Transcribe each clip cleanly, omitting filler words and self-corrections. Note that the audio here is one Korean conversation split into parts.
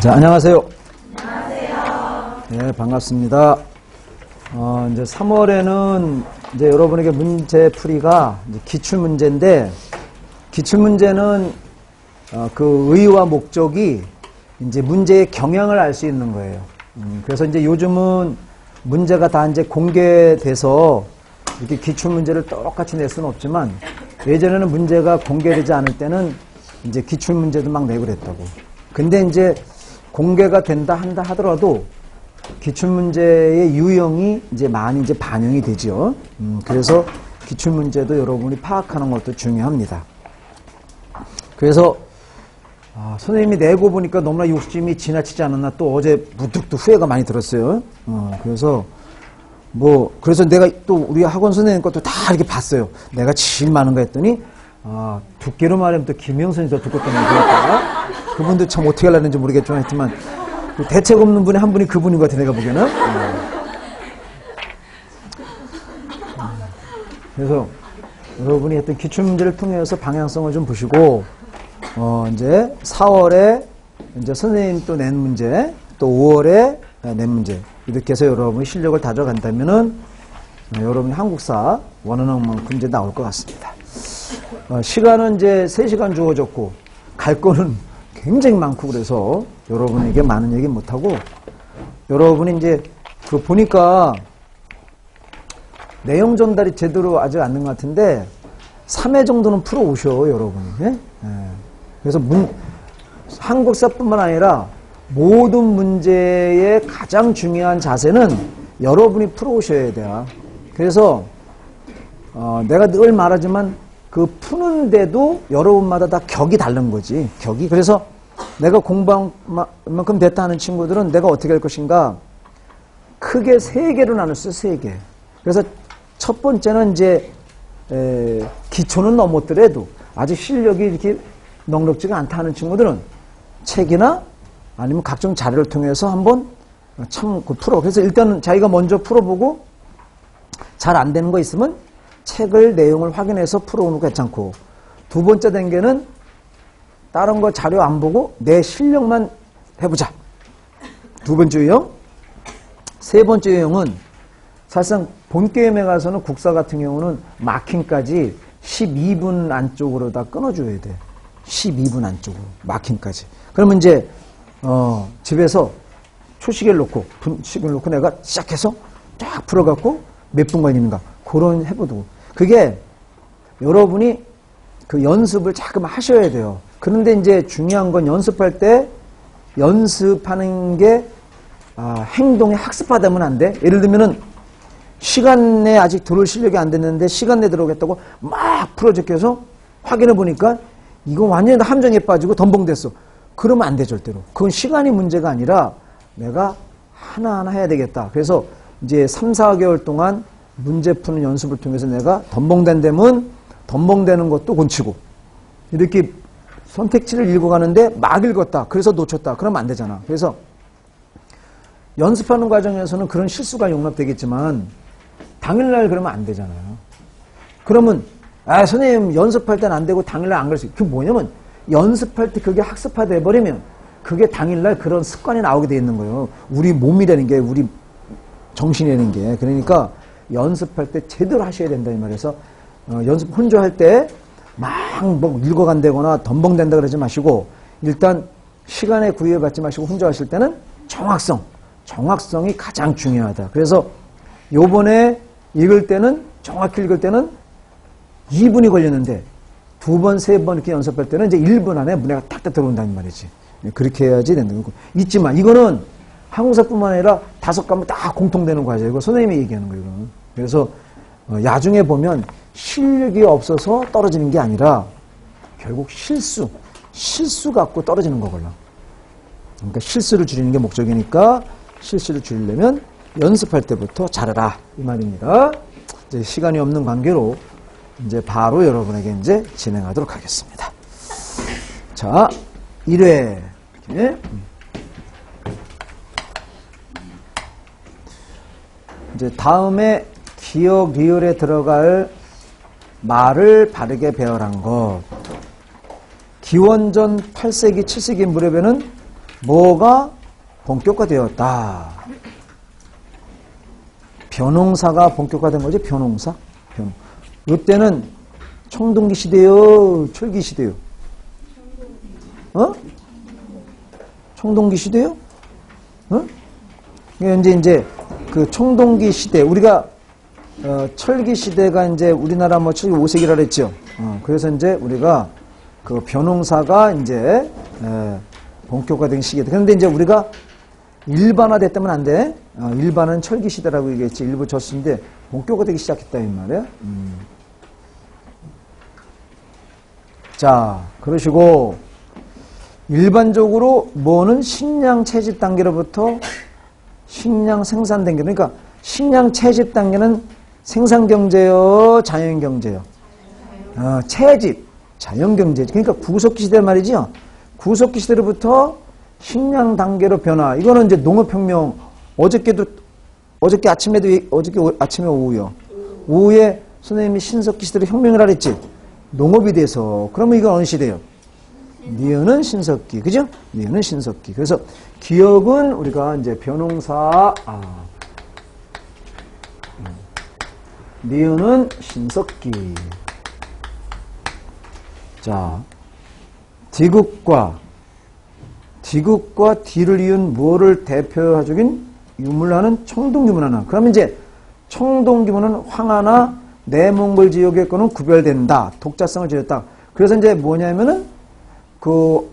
자, 안녕하세요. 안녕하세요. 네, 반갑습니다. 이제 3월에는 이제 여러분에게 문제 풀이가 이제 기출문제인데, 기출문제는 그 의의와 목적이 이제 문제의 경향을 알 수 있는 거예요. 그래서 이제 요즘은 문제가 다 이제 공개돼서 이렇게 기출문제를 똑같이 낼 수는 없지만, 예전에는 문제가 공개되지 않을 때는 이제 기출문제도 막 내고 그랬다고. 근데 이제 공개가 된다 한다 하더라도 기출문제의 유형이 이제 많이 이제 반영이 되죠. 그래서 기출문제도 여러분이 파악하는 것도 중요합니다. 그래서 선생님이 내고 보니까 너무나 욕심이 지나치지 않았나 또 어제 무뚝 또 후회가 많이 들었어요. 그래서 내가 또 우리 학원 선생님 것도 다 이렇게 봤어요. 내가 제일 많은 거 했더니 두께로 말하면 또 김영선이 더 두껍다는 얘기였다. 그분도 참 어떻게 하려는지 모르겠지만 하여튼만 대책 없는 분이 한 분이 그분인 것 같아 내가 보기에는. 그래서 여러분이 했던 기출문제를 통해서 방향성을 좀 보시고 이제 4월에 이제 선생님 또 낸 문제, 또 5월에 낸 문제 이렇게 해서 여러분이 실력을 다져간다면은 여러분이 한국사 원하는 만큼 이제 나올 것 같습니다. 시간은 이제 3시간 주어졌고 갈 거는 굉장히 많고 그래서 여러분에게 많은 얘기 못하고 여러분이 이제 그 보니까 내용 전달이 제대로 아직 안 된 것 같은데 3회 정도는 풀어 오셔 여러분이. 예? 그래서 한국사뿐만 아니라 모든 문제의 가장 중요한 자세는 여러분이 풀어 오셔야 돼요. 그래서 내가 늘 말하지만 그 푸는데도 여러분마다 다 격이 다른 거지. 격이. 그래서 내가 공부한 만큼 됐다 하는 친구들은 내가 어떻게 할 것인가 크게 3개로 나눴어요. 3개. 그래서 첫 번째는 이제 기초는 넘었더라도 아직 실력이 이렇게 넉넉지가 않다 하는 친구들은 책이나 아니면 각종 자료를 통해서 한번 참 풀어. 그래서 일단은 자기가 먼저 풀어보고 잘 안 되는 거 있으면 책을 내용을 확인해서 풀어오는 거 괜찮고, 두 번째 단계는 다른 거 자료 안 보고 내 실력만 해보자. 두 번째 유형. 세 번째 유형은 사실상 본 게임에 가서는 국사 같은 경우는 마킹까지 12분 안쪽으로 다 끊어줘야 돼. 12분 안쪽으로 마킹까지. 그러면 이제 집에서 초시계를 놓고 분식을 놓고 내가 시작해서 쫙 풀어갖고 몇 분 걸리는가 그런 해보고, 그게 여러분이 그 연습을 자꾸 하셔야 돼요. 그런데 이제 중요한 건 연습할 때 연습하는 게 행동에 학습화되면 안 돼. 예를 들면은 시간 내에 아직 들어올 실력이 안 됐는데 시간 내에 들어오겠다고 막 풀어제껴서 확인해 보니까 이거 완전히 함정에 빠지고 덤벙됐어. 그러면 안 돼 절대로. 그건 시간이 문제가 아니라 내가 하나하나 해야 되겠다. 그래서 이제 3, 4개월 동안 문제 푸는 연습을 통해서 내가 덤벙된 데면 덤벙되는 것도 곤치고, 이렇게 선택지를 읽어가는데 막 읽었다. 그래서 놓쳤다. 그러면 안 되잖아. 그래서 연습하는 과정에서는 그런 실수가 용납되겠지만 당일날 그러면 안 되잖아요. 그러면 선생님 연습할 때는 안 되고 당일날 안 그럴 수 있어요. 그게 뭐냐면 연습할 때 그게 학습화돼 버리면 그게 당일날 그런 습관이 나오게 돼 있는 거예요. 우리 몸이라는 게, 우리 정신이라는 게. 그러니까 연습할 때 제대로 하셔야 된다 이 말이에서 연습 혼자 할 때 막 뭐 읽어간다거나 덤벙된다 그러지 마시고 일단 시간에 구애받지 마시고 혼자 하실 때는 정확성이 가장 중요하다. 그래서 요번에 읽을 때는 정확히 읽을 때는 2분이 걸렸는데 2번, 3번 이렇게 연습할 때는 이제 1분 안에 문해가 탁탁 들어온다는 말이지. 그렇게 해야지 된다는 거고. 잊지만 이거는 한국사뿐만 아니라 5과목 다 공통되는 과제예요. 이거 선생님이 얘기하는 거예요. 이거는. 그래서 야중에 보면 실력이 없어서 떨어지는 게 아니라 결국 실수 갖고 떨어지는 거걸라. 그러니까 실수를 줄이는 게 목적이니까 실수를 줄이려면 연습할 때부터 잘해라 이 말입니다. 이제 시간이 없는 관계로 이제 바로 여러분에게 이제 진행하도록 하겠습니다. 자, 1회 이렇게. 이제 다음에 기억 리을에 들어갈 말을 바르게 배열한 것. 기원전 8세기, 7세기 무렵에는 뭐가 본격화되었다. 변홍사가 본격화된 거지, 변홍사. 이때는 청동기 시대요, 철기 시대요? 청동기 시대요? 이제 그 청동기 시대, 우리가 철기 시대가 이제 우리나라 뭐 철기 5세기라 그랬죠. 그래서 이제 우리가 그 변홍사가 이제 본격화된 시기다. 그런데 이제 우리가 일반화됐다면 안 돼. 일반은 철기 시대라고 얘기했지. 일부 졌는데 본격화되기 시작했다 이 말이야. 자, 그러시고 일반적으로 뭐는 식량 채집 단계로부터 식량 생산 단계. 그러니까 식량 채집 단계는 생산 경제요, 자연 경제요. 채집, 자연 경제. 그러니까 구석기 시대 말이죠. 구석기 시대로부터 식량 단계로 변화. 이거는 이제 농업혁명. 어저께 아침에 오후요. 오후에 선생님이 신석기 시대로 혁명을 하랬지. 농업이 돼서. 그러면 이건 어느 시대예요? 니은은 신석기. 그죠? 니은은 신석기. 그래서 기억은 우리가 이제 변홍사, 니은은 신석기. 자, 디귿과 디를 이은 뭐를 대표해주긴 유물하는 청동기문화는. 그러면 이제 청동기문은 황하나 내몽골 지역의 거는 구별된다. 독자성을 지녔다. 그래서 이제 뭐냐면은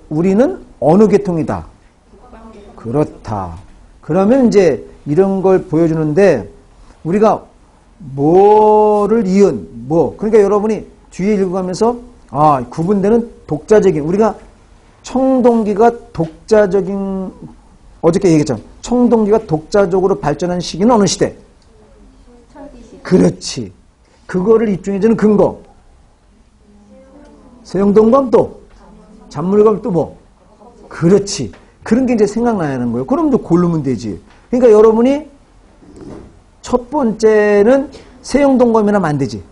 우리는 어느 계통이다. 그렇다. 그러면 이제 이런 걸 보여주는데 우리가 뭐를 이은 뭐. 그러니까 여러분이 뒤에 읽어가면서 구분되는 독자적인 우리가 청동기가 독자적인 어저께 얘기했죠. 청동기가 독자적으로 발전한 시기는 어느 시대? 그렇지. 그거를 입증해주는 근거. 세용동검 또 잔물검 또 뭐? 그렇지. 그런 게 이제 생각나야 하는 거예요. 그럼 또 고르면 되지. 그러니까 여러분이 첫 번째는 세용동검이라면 안 되지.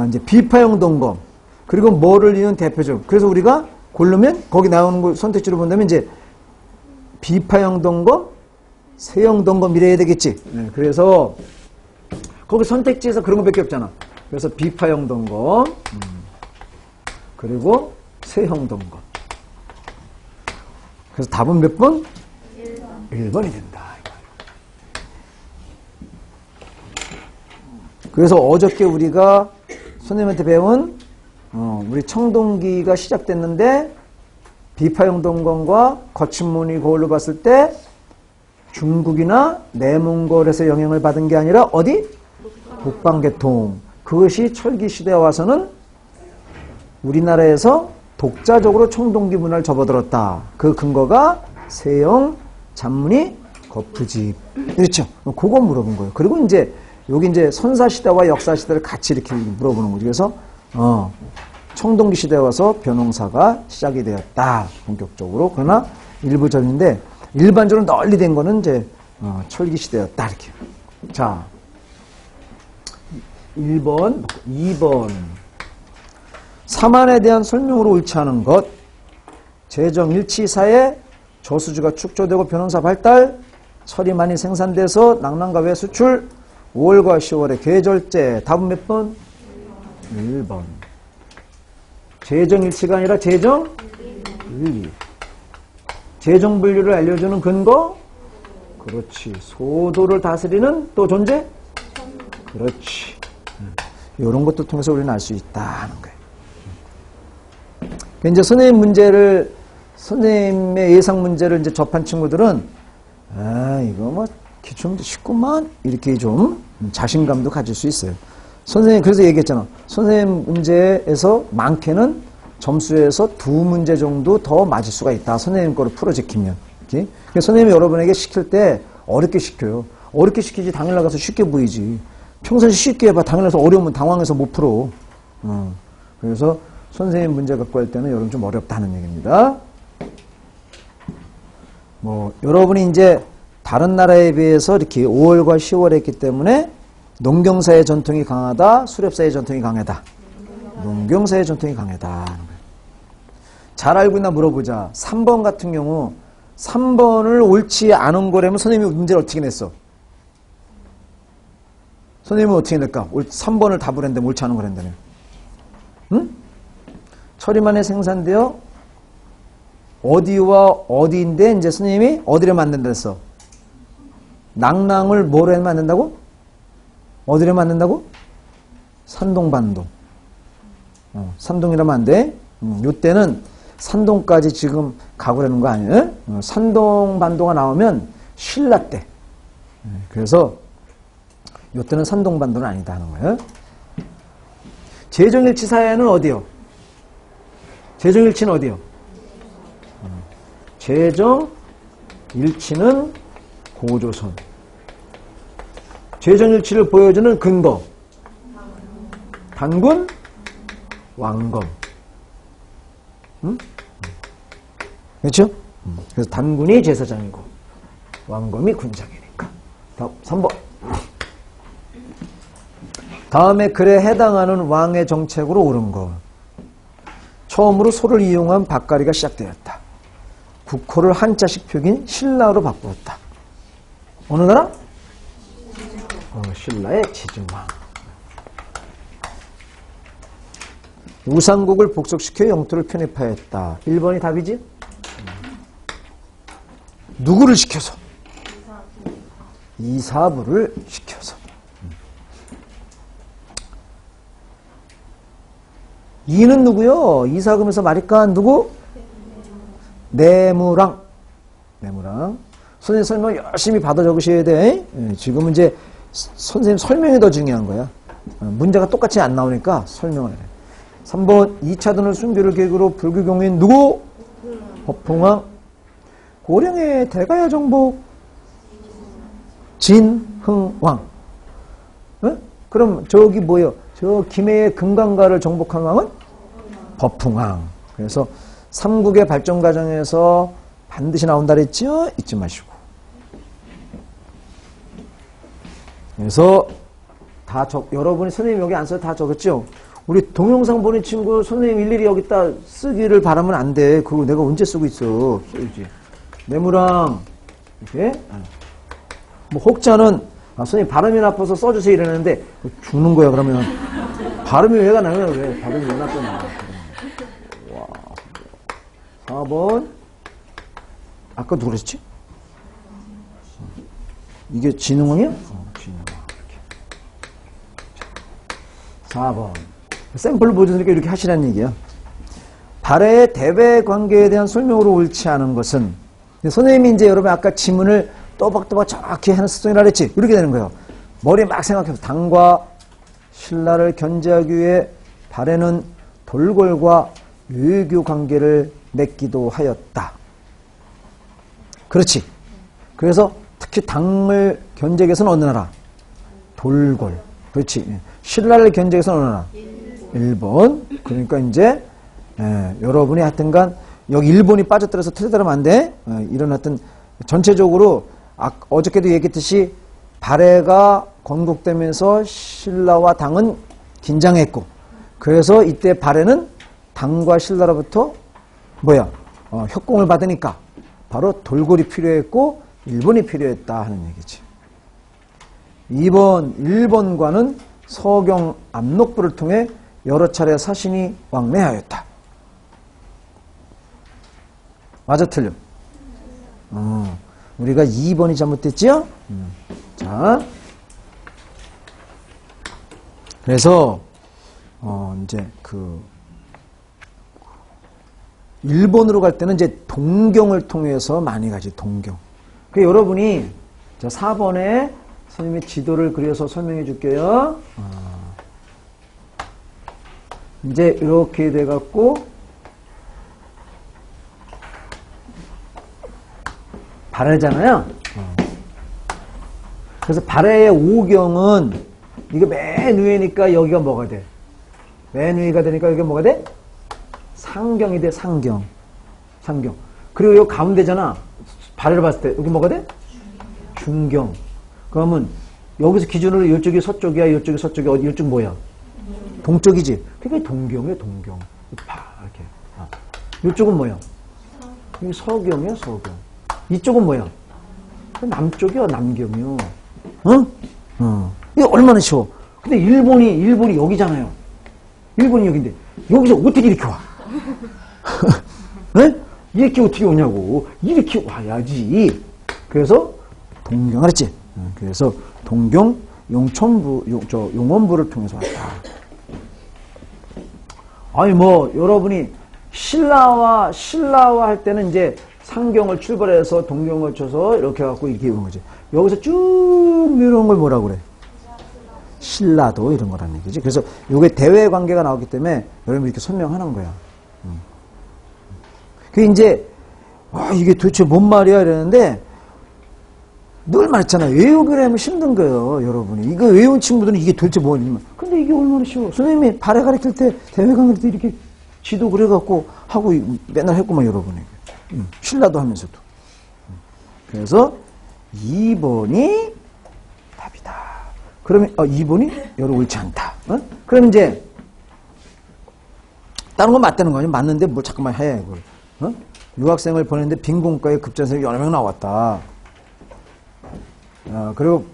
이제 비파용동검. 그리고 뭐를 이은 대표적. 그래서 우리가 고르면 거기 나오는 거 선택지로 본다면 이제 비파용동검, 세용동검 이래야 되겠지. 네, 그래서 거기 선택지에서 그런 거밖에 없잖아. 그래서 비파용동검, 그리고 세형동검. 그래서 답은 몇 번? 1번이 된다. 그래서 어저께 우리가 선생님한테 배운 우리 청동기가 시작됐는데 비파용동검과 거친문이 거울로 봤을 때 중국이나 내몽골에서 영향을 받은 게 아니라 어디? 북방계통. 그것이 철기 시대에 와서는 우리나라에서 독자적으로 청동기 문화를 접어들었다. 그 근거가 세영, 잔문이, 거푸집. 그렇죠? 그거 물어본 거예요. 그리고 이제 여기 이제 선사시대와 역사시대를 같이 이렇게 물어보는 거죠. 그래서 청동기 시대에 와서 변홍사가 시작이 되었다. 본격적으로. 그러나 일부전인데 일반적으로 널리 된 거는 이제 철기 시대였다. 이렇게. 자, 1번, 2번. 사만에 대한 설명으로 옳지 않은 것. 재정일치사에 저수지가 축조되고 변홍사 발달, 철이 많이 생산돼서 낙랑과 외 수출, 5월과 10월의 계절제. 답은 몇 번? 1번. 재정일치가 아니라 재정분리. 재정분리를 알려주는 근거? 그렇지. 소도를 다스리는 또 존재? 그렇지. 이런 것도 통해서 우리는 알 수 있다 하는 거예요. 이제 선생님의 예상 문제를 이제 접한 친구들은 이거 뭐 기출문제 쉽구만 이렇게 좀 자신감도 가질 수 있어요. 선생님 그래서 얘기했잖아. 선생님 문제에서 많게는 점수에서 2문제 정도 더 맞을 수가 있다. 선생님 거를 풀어 지키면. 그래서 선생님이 여러분에게 시킬 때 어렵게 시켜요. 어렵게 시키지 당일 나가서 쉽게 보이지. 평소에 쉽게 해봐. 당일 나가서 어려우면 당황해서 못 풀어. 그래서 선생님 문제 갖고 할 때는 여러분 좀 어렵다는 얘기입니다. 여러분이 이제 다른 나라에 비해서 이렇게 5월과 10월에 했기 때문에 농경사의 전통이 강하다, 수렵사의 전통이 강하다. 농경사의 전통이 강하다. 잘 알고 있나 물어보자. 3번 같은 경우 3번을 옳지 않은 거라면 선생님이 문제를 어떻게 냈어? 선생님은 어떻게 낼까? 3번을 답을 했는데 옳지 않은 거란다며. 응? 처리만에 생산되어 어디와 어디인데 이제 선생님이 어디를 만든다 했어? 낭랑을 뭐로 만든다고? 어디를 만든다고? 산동반동. 산동이라면 안 돼. 요때는 산동까지 지금 가고라는 거 아니에요? 산동반도가 나오면 신라 때. 그래서 요때는 산동반도는 아니다 하는 거예요. 재정일치 사회는 어디요? 재정일치는 어디요? 재정일치는 고조선. 재정일치를 보여주는 근거. 단군, 왕검. 응? 그렇죠? 그래서 단군이 제사장이고 왕검이 군장이니까. 다음 3번. 다음에 글에 해당하는 왕의 정책으로 옳은 것. 처음으로 소를 이용한 밭갈이가 시작되었다. 국호를 한자식 표기인 신라로 바꾸었다. 어느 나라? 신라의 지증왕. 우상국을 복속시켜 영토를 편입하였다. 1번이 답이지? 누구를 시켜서? 이사부를 시켜서. 2는 누구요? 이사금에서 마리깐 누구? 내무랑. 내무랑. 선생님 설명 열심히 받아 적으셔야 돼. 지금은 이제 선생님 설명이 더 중요한 거야. 문제가 똑같이 안 나오니까 설명을 해. 3번 2차전을 순교를 계기로 불교 경위인 누구? 법흥왕. 고령의 대가야 정복 진흥왕. 그럼 저기 뭐예요? 저 김해의 금강가를 정복한 왕은 법흥왕. 그래서 삼국의 발전 과정에서 반드시 나온다 그랬죠? 잊지 마시고. 그래서 다 여러분이 선생님 여기 안 써도 다 적었죠? 우리 동영상 보는 친구 선생님 일일이 여기다 쓰기를 바라면 안 돼. 그거 내가 언제 쓰고 있어. 써야지. 내무랑 이렇게. 뭐 혹자는 선생님 발음이 나빠서 써주세요 이러는데 죽는 거야 그러면. 발음이 왜가 나면 왜 발음이 왜 나쁘나. 와. 4번 아까 누구 그랬지? 이게 진흥왕이야? 진흥왕. 이렇게. 4번 샘플을 보여주니까 이렇게 하시라는 얘기야. 발해의 대외 관계에 대한 설명으로 옳지 않은 것은 선생님이 이제 여러분 아까 지문을 또박또박 정확히 하는 습성이라 그랬지? 이렇게 되는 거예요. 머리에 막 생각해서 당과 신라를 견제하기 위해 발해는 돌궐과 외교 관계를 맺기도 하였다. 그렇지. 그래서 특히 당을 견제하기 위해서는 어느 나라? 돌궐. 그렇지. 신라를 견제하기 위해서는 어느 나라? 일본. 그러니까 이제 여러분이 하여튼간 여기 일본이 빠져들어서 틀리더라면 안 돼. 이런 하여튼 전체적으로 어저께도 얘기했듯이 발해가 건국되면서 신라와 당은 긴장했고 그래서 이때 발해는 당과 신라로부터 뭐야? 협공을 받으니까 바로 돌궐이 필요했고 일본이 필요했다 하는 얘기지. 2번 일본과는 서경 압록부를 통해 여러 차례 사신이 왕래하였다. 맞아 틀려? 우리가 2번이 잘못됐지요? 자, 그래서 이제 일본으로 갈 때는 이제 동경을 통해서 많이 가지. 동경. 그 여러분이 저 4번에 선생님의 지도를 그려서 설명해 줄게요. 이제 이렇게 돼 갖고 발해잖아요. 그래서 발해의 오경은 이게 맨 위에니까 여기가 뭐가 돼? 맨 위가 되니까 여기가 뭐가 돼? 상경이 돼. 상경. 상경. 그리고 여기 가운데잖아. 발해를 봤을 때 여기 뭐가 돼? 중경. 그러면 여기서 기준으로 이쪽이 서쪽이야, 이쪽이 서쪽이야, 어디 이쪽 뭐야? 동쪽이지. 그러니까 동경이야, 동경. 이렇게. 이쪽은 뭐야? 이게 서경이야, 서경. 이쪽은 뭐야? 남쪽이요, 남경이요. 응? 이거 얼마나 쉬워. 근데 일본이 여기잖아요. 일본이 여기인데, 여기서 어떻게 이렇게 와? 네? 이렇게 어떻게 오냐고. 이렇게 와야지. 그래서 동경, 알았지? 그래서 동경 용원부를 통해서 왔다. 아니, 여러분이 신라와 할 때는 이제 상경을 출발해서 동경을 쳐서 이렇게 해갖고 이렇게 오는 거지. 여기서 쭉 내려오는 걸 뭐라고 그래? 신라도 이런 거라는 얘기지. 그래서 이게 대외 관계가 나오기 때문에 여러분이 이렇게 설명하는 거야. 그게 이제, 이게 도대체 뭔 말이야? 이러는데, 늘 말했잖아요. 외우기로 하면 힘든 거예요, 여러분이. 이거 외운 친구들은 이게 도대체 뭐냐. 근데 이게 얼마나 쉬워. 선생님이 발에 가르칠 때, 대회 강의할 때 이렇게 지도 그려갖고 하고 맨날 했구만, 여러분에게. 신라도 하면서도. 그래서 2번이 답이다. 그러면, 2번이 여러 옳지 않다. 그럼 이제, 다른 건 맞다는 거 아니야? 맞는데 뭘 잠깐만 해, 이걸. 유학생을 보냈는데 빈곤과에 급전생이 여러 명 나왔다. 그리고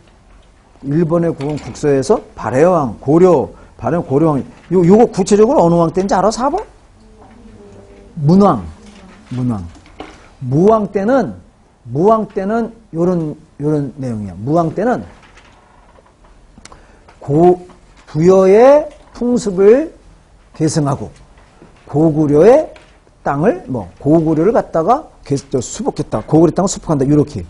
일본의 국서에서 발해왕, 고려왕, 요거 구체적으로 어느 왕 때인지 알아? 4번? 문왕. 무왕 때는 요런 내용이야. 무왕 때는 부여의 풍습을 계승하고 고구려의 땅을 고구려를 갖다가 수복했다. 고구려 땅을 수복한다. 이렇게.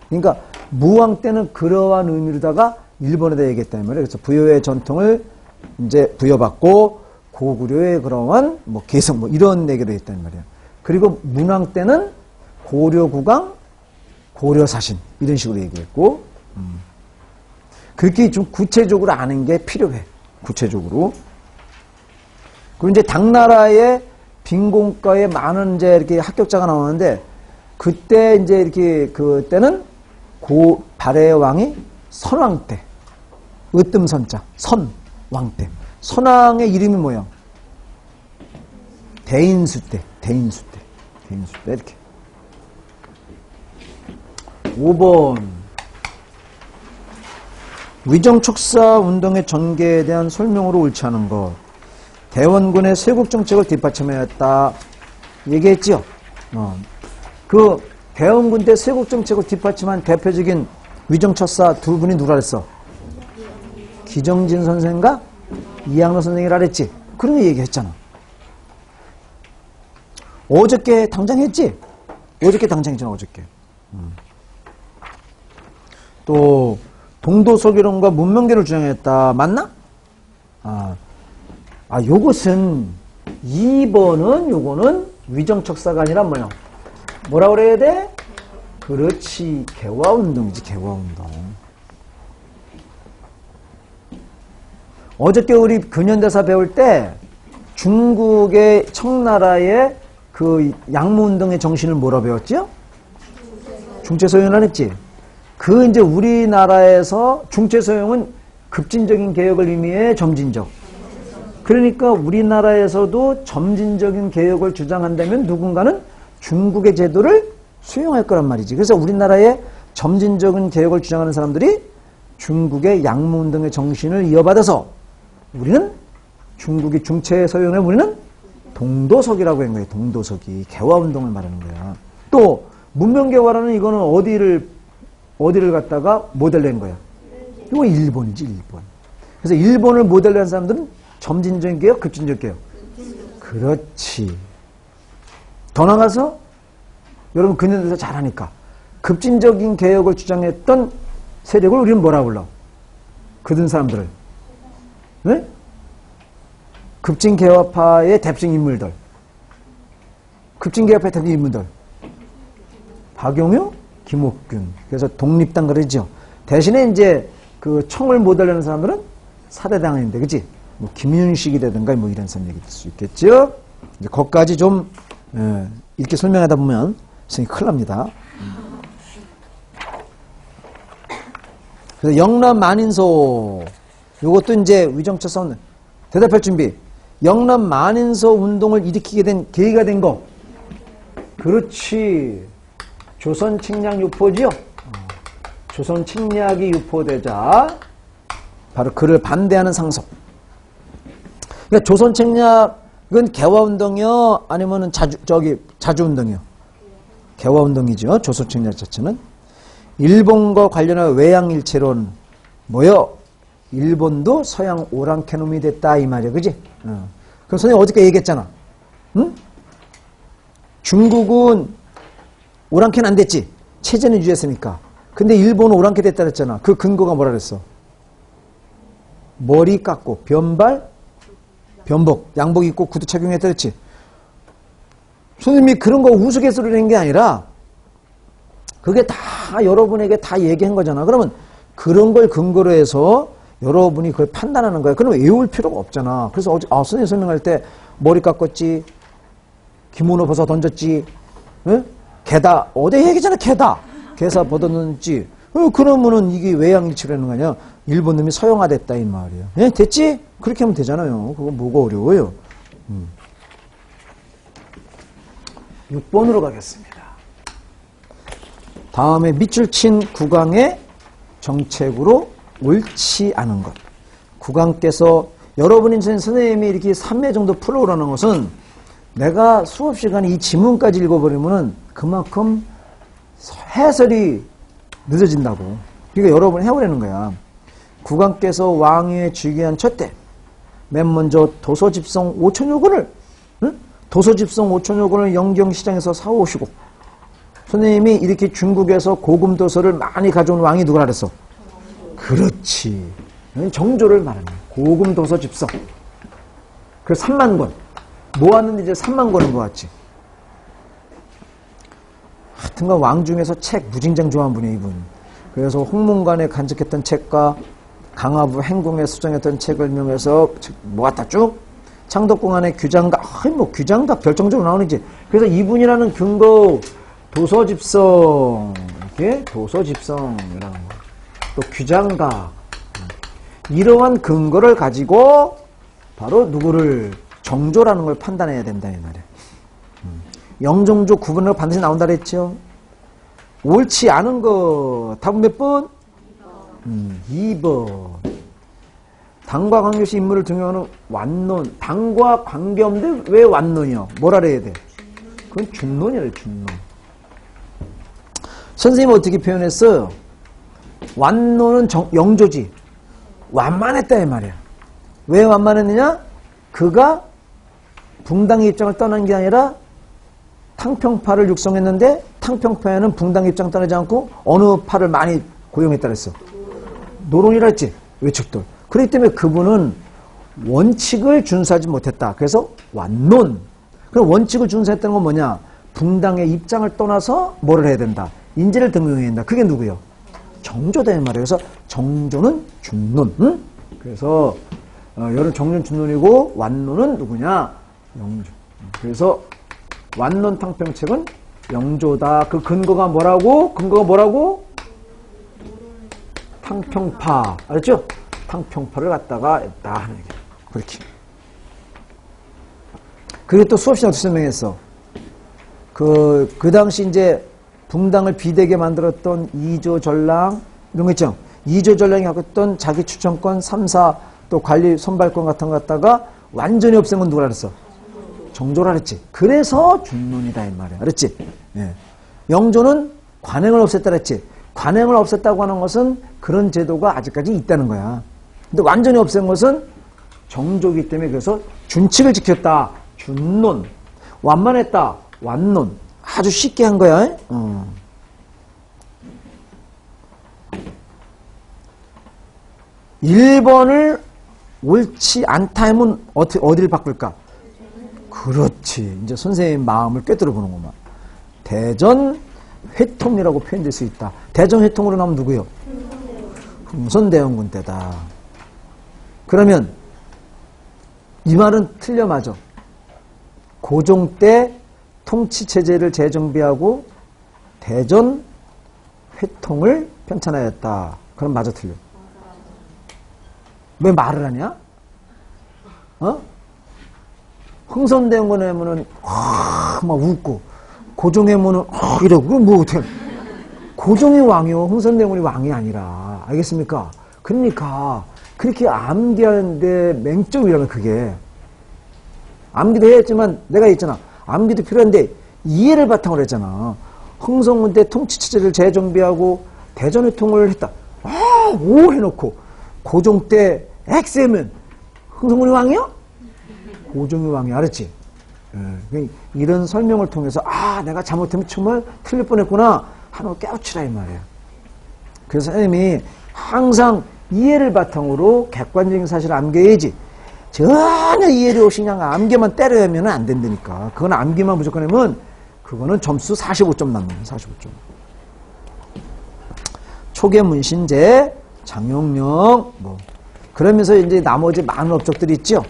그러니까 무왕 때는 그러한 의미로다가 일본에다 얘기했단 말이에요. 그래서 부여의 전통을 이제 부여받고 고구려의 그러한 계승 이런 얘기를 했단 말이에요. 그리고 문왕 때는 고려국왕, 고려사신 이런 식으로 얘기했고 그렇게 좀 구체적으로 아는 게 필요해. 구체적으로. 그리고 이제 당나라의 빈곤과에 많은 이제 이렇게 합격자가 나오는데 그때 이제 이렇게 그때는 발해의 왕이 선왕 때, 으뜸선자, 선왕 때. 선왕의 이름이 뭐야? 대인수 때 이렇게. 5번. 위정척사 운동의 전개에 대한 설명으로 옳지 않은 것. 대원군의 세국정책을 뒷받침하였다. 얘기했죠? 그 대원군 때 세국정책을 뒷받침한 대표적인 위정척사 두 분이 누구라 그랬어? 기정진 선생과 이항로 선생이라 그랬지? 그런 거 얘기했잖아. 어저께 당장했지? 어저께 당장했잖아, 어저께. 또 동도서기론과 문명계를 주장했다. 맞나? 요것은 2번은 요거는 위정척사가 아니라 뭐라 그래야 돼? 그렇지. 개화운동이지, 개화운동. 어저께 우리 근현대사 배울 때 중국의 청나라의 그 양무운동의 정신을 뭐라 배웠지요? 중체소용을 했지. 그 이제 우리나라에서 중체소용은 급진적인 개혁을 의미해 점진적. 그러니까 우리나라에서도 점진적인 개혁을 주장한다면 누군가는 중국의 제도를 수용할 거란 말이지. 그래서 우리나라의 점진적인 개혁을 주장하는 사람들이 중국의 양무운동의 정신을 이어받아서 우리는 중국이 중체소용에 우리는 동도서기라고 한 거예요. 동도서기. 개화운동을 말하는 거야. 또 문명개화라는 이거는 어디를 갖다가 모델 낸 거야? 이거 일본이지, 일본. 그래서 일본을 모델로 한 사람들은 점진적인 개혁, 급진적 개혁. 그렇지. 더 나가서 여러분 근현대사 잘하니까 급진적인 개혁을 주장했던 세력을 우리는 뭐라고 불러? 그든 사람들을. 네? 급진개혁파의 대표적인 인물들. 급진개혁파의 대표적인 인물들. 박용유, 김옥균. 그래서 독립당 그러죠. 대신에 이제 그 청을 모델로 하는 사람들은 사대당인데, 그치? 김윤식이라든가 이런 사람 얘기 들 수 있겠죠? 이제 거기까지 좀, 이렇게 설명하다 보면 선생님이 큰일 납니다. 그래서 영남 만인소. 요것도 이제 위정척사 운동. 대답할 준비. 영남 만인소 운동을 일으키게 된 계기가 된 거. 그렇지. 조선 침략 유포지요. 조선 침략이 유포되자 바로 그를 반대하는 상속. 그러니까 조선 침략은 개화운동이요, 아니면은 자주운동이요. 개화운동이죠. 조선 침략 자체는 일본과 관련한 외양일체론 뭐요? 일본도 서양 오랑캐놈이 됐다 이 말이야, 그지? 그럼 선생님 어저께 얘기했잖아. 응? 중국은 오랑캐는 안 됐지. 체제는 유지했으니까. 근데 일본은 오랑캐 됐다 그랬잖아. 그 근거가 뭐라 그랬어? 머리 깎고 변복, 양복 입고 구두 착용했다 그랬지. 선생님이 그런 거 우스갯소리를 한 게 아니라 그게 다 여러분에게 다 얘기한 거잖아. 그러면 그런 걸 근거로 해서 여러분이 그걸 판단하는 거야. 그러면 외울 필요가 없잖아. 그래서 선생님 설명할 때 머리 깎았지, 기모노 벗어 던졌지, 응? 개다, 어디 얘기잖아, 개사 벗어던졌지. 그러면은 이게 외양일치라는 거 아니야. 일본 놈이 서양화됐다 이 말이야. 예? 됐지? 그렇게 하면 되잖아요. 그거 뭐가 어려워요. 6번으로 가겠습니다. 다음에 밑줄 친 국왕의 정책으로 옳지 않은 것. 국왕께서 여러분이 선생님이 이렇게 3회 정도 풀어오라는 것은 내가 수업 시간에 이 지문까지 읽어버리면은 그만큼 해설이 늦어진다고. 그러니까 여러분이 해오라는 거야. 국왕께서 왕위에 즉위한 첫때 맨 먼저 도서집성 5천여 권을, 응? 도서집성 5천여 권을 영경시장에서 사오시고, 선생님이 이렇게 중국에서 고금 도서를 많이 가져온 왕이 누구라 그랬어? 그렇지. 정조를 말하는 거야. 고금 도서 집성. 그 3만 권. 모았는데 이제 3만 권을 모았지. 하여튼간 왕 중에서 책 무진장 좋아하는 분이에요, 이분. 그래서 홍문관에 간직했던 책과 강화부 행궁에 수정했던 책을 이용해서 모았다 쭉. 창덕궁 안에 규장각, 규장각 결정적으로 나오는지. 그래서 이분이라는 근거, 도서집성, 이렇게 도서집성이라는 거. 또 규장각. 이러한 근거를 가지고 바로 누구를 정조라는 걸 판단해야 된다 이 말이야. 영종조 구분으로 반드시 나온다 그랬죠. 옳지 않은 거 답은 몇 번? 2번. 당과 관계시 인물을 등용하는 완론. 당과 관계없는데 왜 완론이요? 뭐라 그래야 돼? 그건 준론이래, 준론. 선생님은 어떻게 표현했어요? 완론은 영조지. 완만했다 이 말이야. 왜 완만했느냐? 그가 붕당의 입장을 떠난 게 아니라 탕평파를 육성했는데 탕평파에는 붕당 입장 떠나지 않고 어느 파를 많이 고용했다 그랬어? 노론이라 했지. 외척들. 그렇기 때문에 그분은 원칙을 준수하지 못했다. 그래서 완론. 그럼 원칙을 준수했다는 건 뭐냐? 붕당의 입장을 떠나서 뭐를 해야 된다? 인재를 등용해야 된다. 그게 누구요? 정조다 이 말이에요. 그래서 정조는 준론. 응? 그래서 여러 정조는 준론이고 완론은 누구냐? 영조. 그래서 완론 탕평책은 영조다. 그 근거가 뭐라고? 근거가 뭐라고? 탕평파. 알았죠? 탕평파를 갖다가 했다 하는 얘기야. 그렇게. 그리고 또 수업 시간에 어떻게 설명했어? 그 당시 이제 붕당을 비대게 만들었던 이조전랑 이런 거 있죠? 이조전랑이 갖고 있던 자기 추천권 3사 또 관리 선발권 같은 거 갖다가 완전히 없앤 건 누구라 그랬어? 정조라 그랬지. 그래서 준론이다 이 말이야. 그랬지? 예. 영조는 관행을 없앴다 그랬지. 관행을 없앴다고 하는 것은 그런 제도가 아직까지 있다는 거야. 근데 완전히 없앤 것은 정조이기 때문에 그래서 준칙을 지켰다. 준론. 완만했다. 완론. 아주 쉽게 한 거야. 1번을 옳지 않다 하면 어디를 바꿀까? 그렇지. 이제 선생님 마음을 꿰뚫어 보는구만. 대전 회통이라고 표현될 수 있다. 대전 회통으로 나오면 누구요? 흥선대원군 때다. 그러면 이 말은 틀려 맞아. 고종 때 통치체제를 재정비하고 대전 회통을 편찬하였다. 그럼 맞아 틀려? 왜 말을 하냐? 흥선대원군에 하면은 막 웃고 고종의 무는 이러고 뭐 어떻게 고종이 왕이요 흥선대원이 왕이 아니라 알겠습니까? 그러니까 그렇게 암기하는데 맹점이라면 그게 암기도 해야지만 내가 있잖아 암기도 필요한데 이해를 바탕으로 했잖아. 흥성문 때 통치체제를 재정비하고 대전회통을 했다. 오 해놓고 고종 때 X면 흥성문이 왕이요? 고종이 왕이 알았지? 이런 설명을 통해서 내가 잘못하면 정말 틀릴 뻔했구나 하는 거 깨우치라 이 말이야. 그래서 선생님이 항상 이해를 바탕으로 객관적인 사실을 암기해야지 전혀 이해를 없이 그냥 암기만 때려야면 안 된다니까. 그건 암기만 무조건 하면 그거는 점수 45점 남는 거야. 45점. 초계 문신제, 장용령 뭐 그러면서 이제 나머지 많은 업적들이 있죠.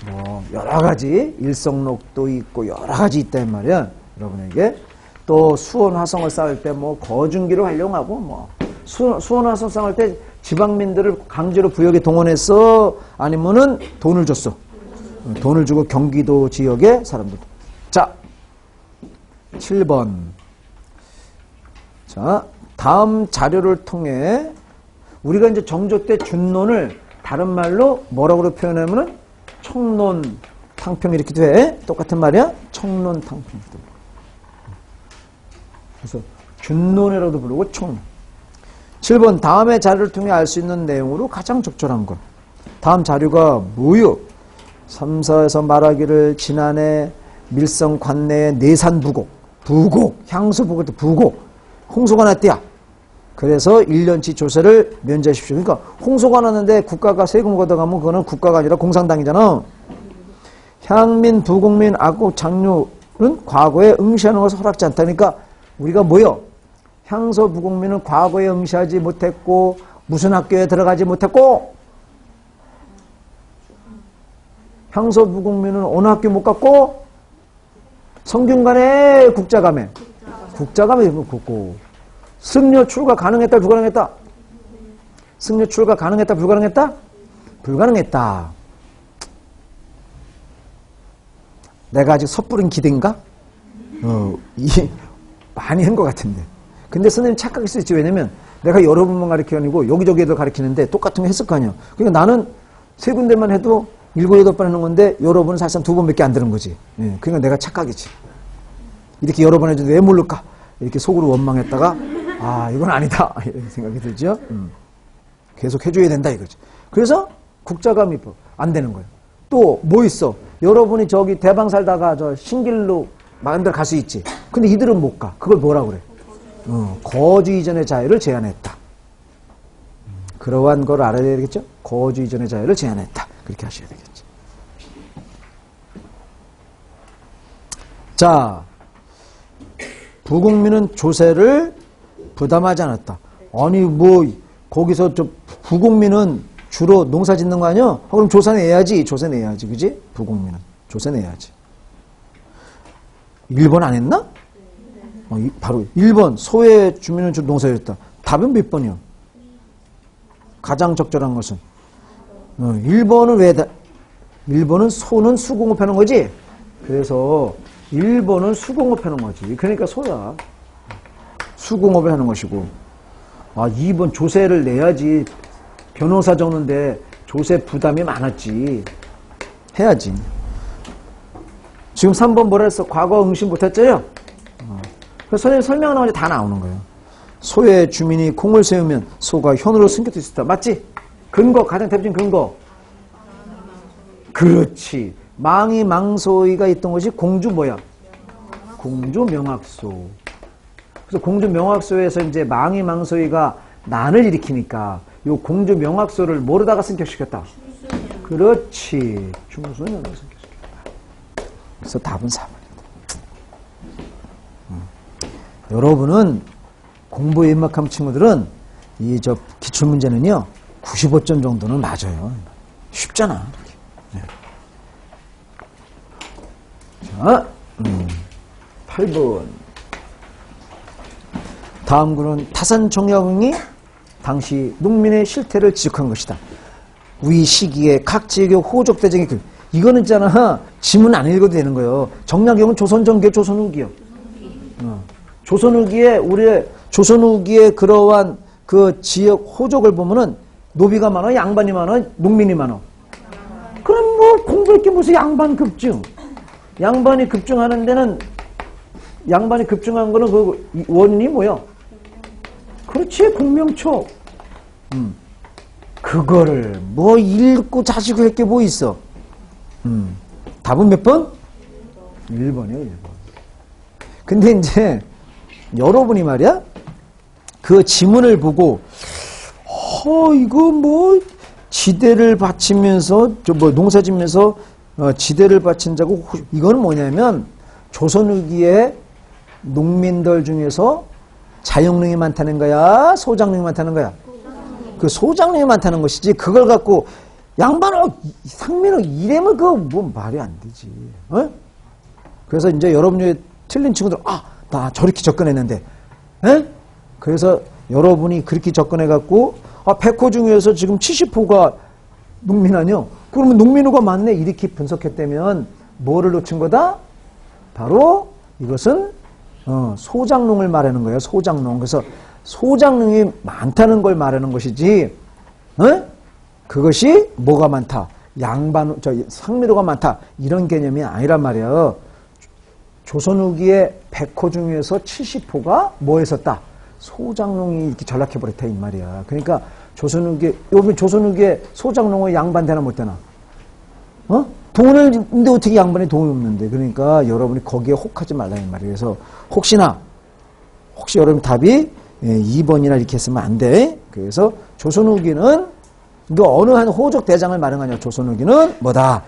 뭐 여러 가지 일성록도 있고 여러 가지 있단 말이야. 여러분에게 또 수원 화성을 쌓을 때 뭐 거중기로 활용하고 뭐 수원 화성 쌓을 때 지방민들을 강제로 부역에 동원했어? 아니면은 돈을 줬어? 돈을 주고 경기도 지역의 사람들. 자, 7번. 자, 다음 자료를 통해 우리가 이제 정조 때 준론을 다른 말로 뭐라고 표현하면은 청론, 탕평 이렇게 돼. 똑같은 말이야? 청론, 탕평. 그래서 준론이라고도 부르고 청론. 7번 다음의 자료를 통해 알 수 있는 내용으로 가장 적절한 것. 다음 자료가 뭐요? 삼서에서 말하기를 지난해 밀성 관내의 내산 부곡, 향수 부곡, 부곡, 홍수가 났대야. 그래서 1년치 조세를 면제하십시오. 그러니까 홍수가 났는데 국가가 세금 걷어가면 그거는 국가가 아니라 공산당이잖아. 향민, 부곡민, 악곡, 장류는 과거에 응시하는 것을 허락지 않다. 그러니까 우리가 뭐요? 향소 부곡민은 과거에 응시하지 못했고 무슨 학교에 들어가지 못했고 향소 부곡민은 어느 학교 못 갔고 성균관에 국자감에 붙고 승려 출가 가능했다 불가능했다? 승려 출가 가능했다 불가능했다? 불가능했다. 내가 아직 섣부른 기대인가? 많이 한 것 같은데. 근데 선생님 착각일 수 있지. 왜냐면 내가 여러 분만 가르치는 게 아니고 여기저기에도 가르치는데 똑같은 거 했을 거 아니야. 그러니까 나는 세 군데만 해도 7, 8번 하는 건데 여러분은 사실상 2번밖에 안 되는 거지. 그러니까 내가 착각이지. 이렇게 여러 번 해도 왜 모를까? 이렇게 속으로 원망했다가 이건 아니다. 이런 생각이 들죠. 계속 해줘야 된다 이거지. 그래서 국자감이 안 되는 거예요. 또 뭐 있어? 여러분이 저기 대방 살다가 저 신길로 많은 데 갈 수 있지. 근데 이들은 못 가. 그걸 뭐라 그래? 거주 이전의 자유를 제한했다. 그러한 걸 알아야 되겠죠? 거주 이전의 자유를 제한했다. 그렇게 하셔야 되겠죠. 자, 부곡민은 조세를 부담하지 않았다. 아니 뭐 거기서 저 부곡민은 주로 농사 짓는 거 아니야? 그럼 조세 내야지. 그지? 부곡민은 조세 내야지. 1번 안 했나? 바로 1번 소의 주민은 주로 농사였다. 답은 몇 번이요? 가장 적절한 것은 1번은 왜 1번은 소는 수공업하는 거지? 그래서 1번은 수공업하는 거지. 그러니까 소야. 수공업을 하는 것이고 2번 조세를 내야지. 변호사 적는데 조세 부담이 많았지. 해야지. 지금 3번 뭐라 했어? 과거 응시 못했죠요? 그래서 선생님 설명하는 게 다 나오는 거예요. 소의 주민이 공을 세우면 소가 현으로 숨겨질 수 있다. 맞지? 근거, 가장 대표적인 근거. 그렇지. 망이 망소이가 있던 것이 공주 뭐야? 공주 명학소. 그래서 공주 명학소에서 이제 망이 망소이가 난을 일으키니까 요 공주 명학소를 뭐로다가 승격시켰다? 그렇지. 중수년으로 승격시켰다. 그래서 답은 4번이다. 여러분은 공부에 임박한 친구들은 이 저 기출문제는요 95점 정도는 맞아요. 쉽잖아. 네. 자, 8번. 다음 글은 타산종약응이 당시 농민의 실태를 지적한 것이다. 위 시기에 각 지역의 호족대정의 글. 이거는 있잖아. 지문 안 읽어도 되는 거예요. 정약용은 조선 전기요, 조선 후기요. 조선 후기에 그러한 그 지역 호족을 보면은 노비가 많아, 양반이 많아, 농민이 많아. 그럼 뭐 공부할 게 무슨 양반 급증? 양반이 급증하는 데는 양반이 급증한 거는 그 원인이 뭐야? 그렇지, 공명초. 그거를 뭐 읽고 자시고 할 게 뭐 있어? 답은 몇 번? 1번이요, 1번. 근데 이제 여러분이 말이야, 그 지문을 보고, 이거 뭐, 지대를 바치면서, 농사 짓면서, 지대를 바친 자고, 이거는 뭐냐면, 조선 후기에 농민들 중에서 자영농이 많다는 거야? 소장농이 많다는 거야? 그 소장농이 많다는 것이지, 그걸 갖고, 양반은, 상민은 이래면 그거 뭐 말이 안 되지. 어? 그래서 이제 여러분 중에 틀린 친구들, 나 저렇게 접근했는데, 에? 그래서 여러분이 그렇게 접근해갖고, 100호 중에서 지금 70호가 농민 아니요? 그러면 농민호가 맞네. 이렇게 분석했다면, 뭐를 놓친 거다? 바로 이것은, 소장농을 말하는 거예요. 소장농. 그래서 소장농이 많다는 걸 말하는 것이지, 그것이 뭐가 많다? 상미로가 많다. 이런 개념이 아니란 말이에요. 조선 후기에 100호 중에서 70호가 뭐 했었다? 소장농이 이렇게 전락해버렸다, 이 말이야. 그러니까 조선 후기에 소장농의 양반 되나 못 되나? 돈을, 근데 어떻게 양반이 돈이 없는데. 그러니까 여러분이 거기에 혹하지 말라, 이 말이에요. 그래서 혹시 여러분 답이 2번이나 이렇게 했으면 안 돼. 그래서 조선 후기는, 이거 어느 한 호족 대장을 말하냐, 조선 후기는 뭐다?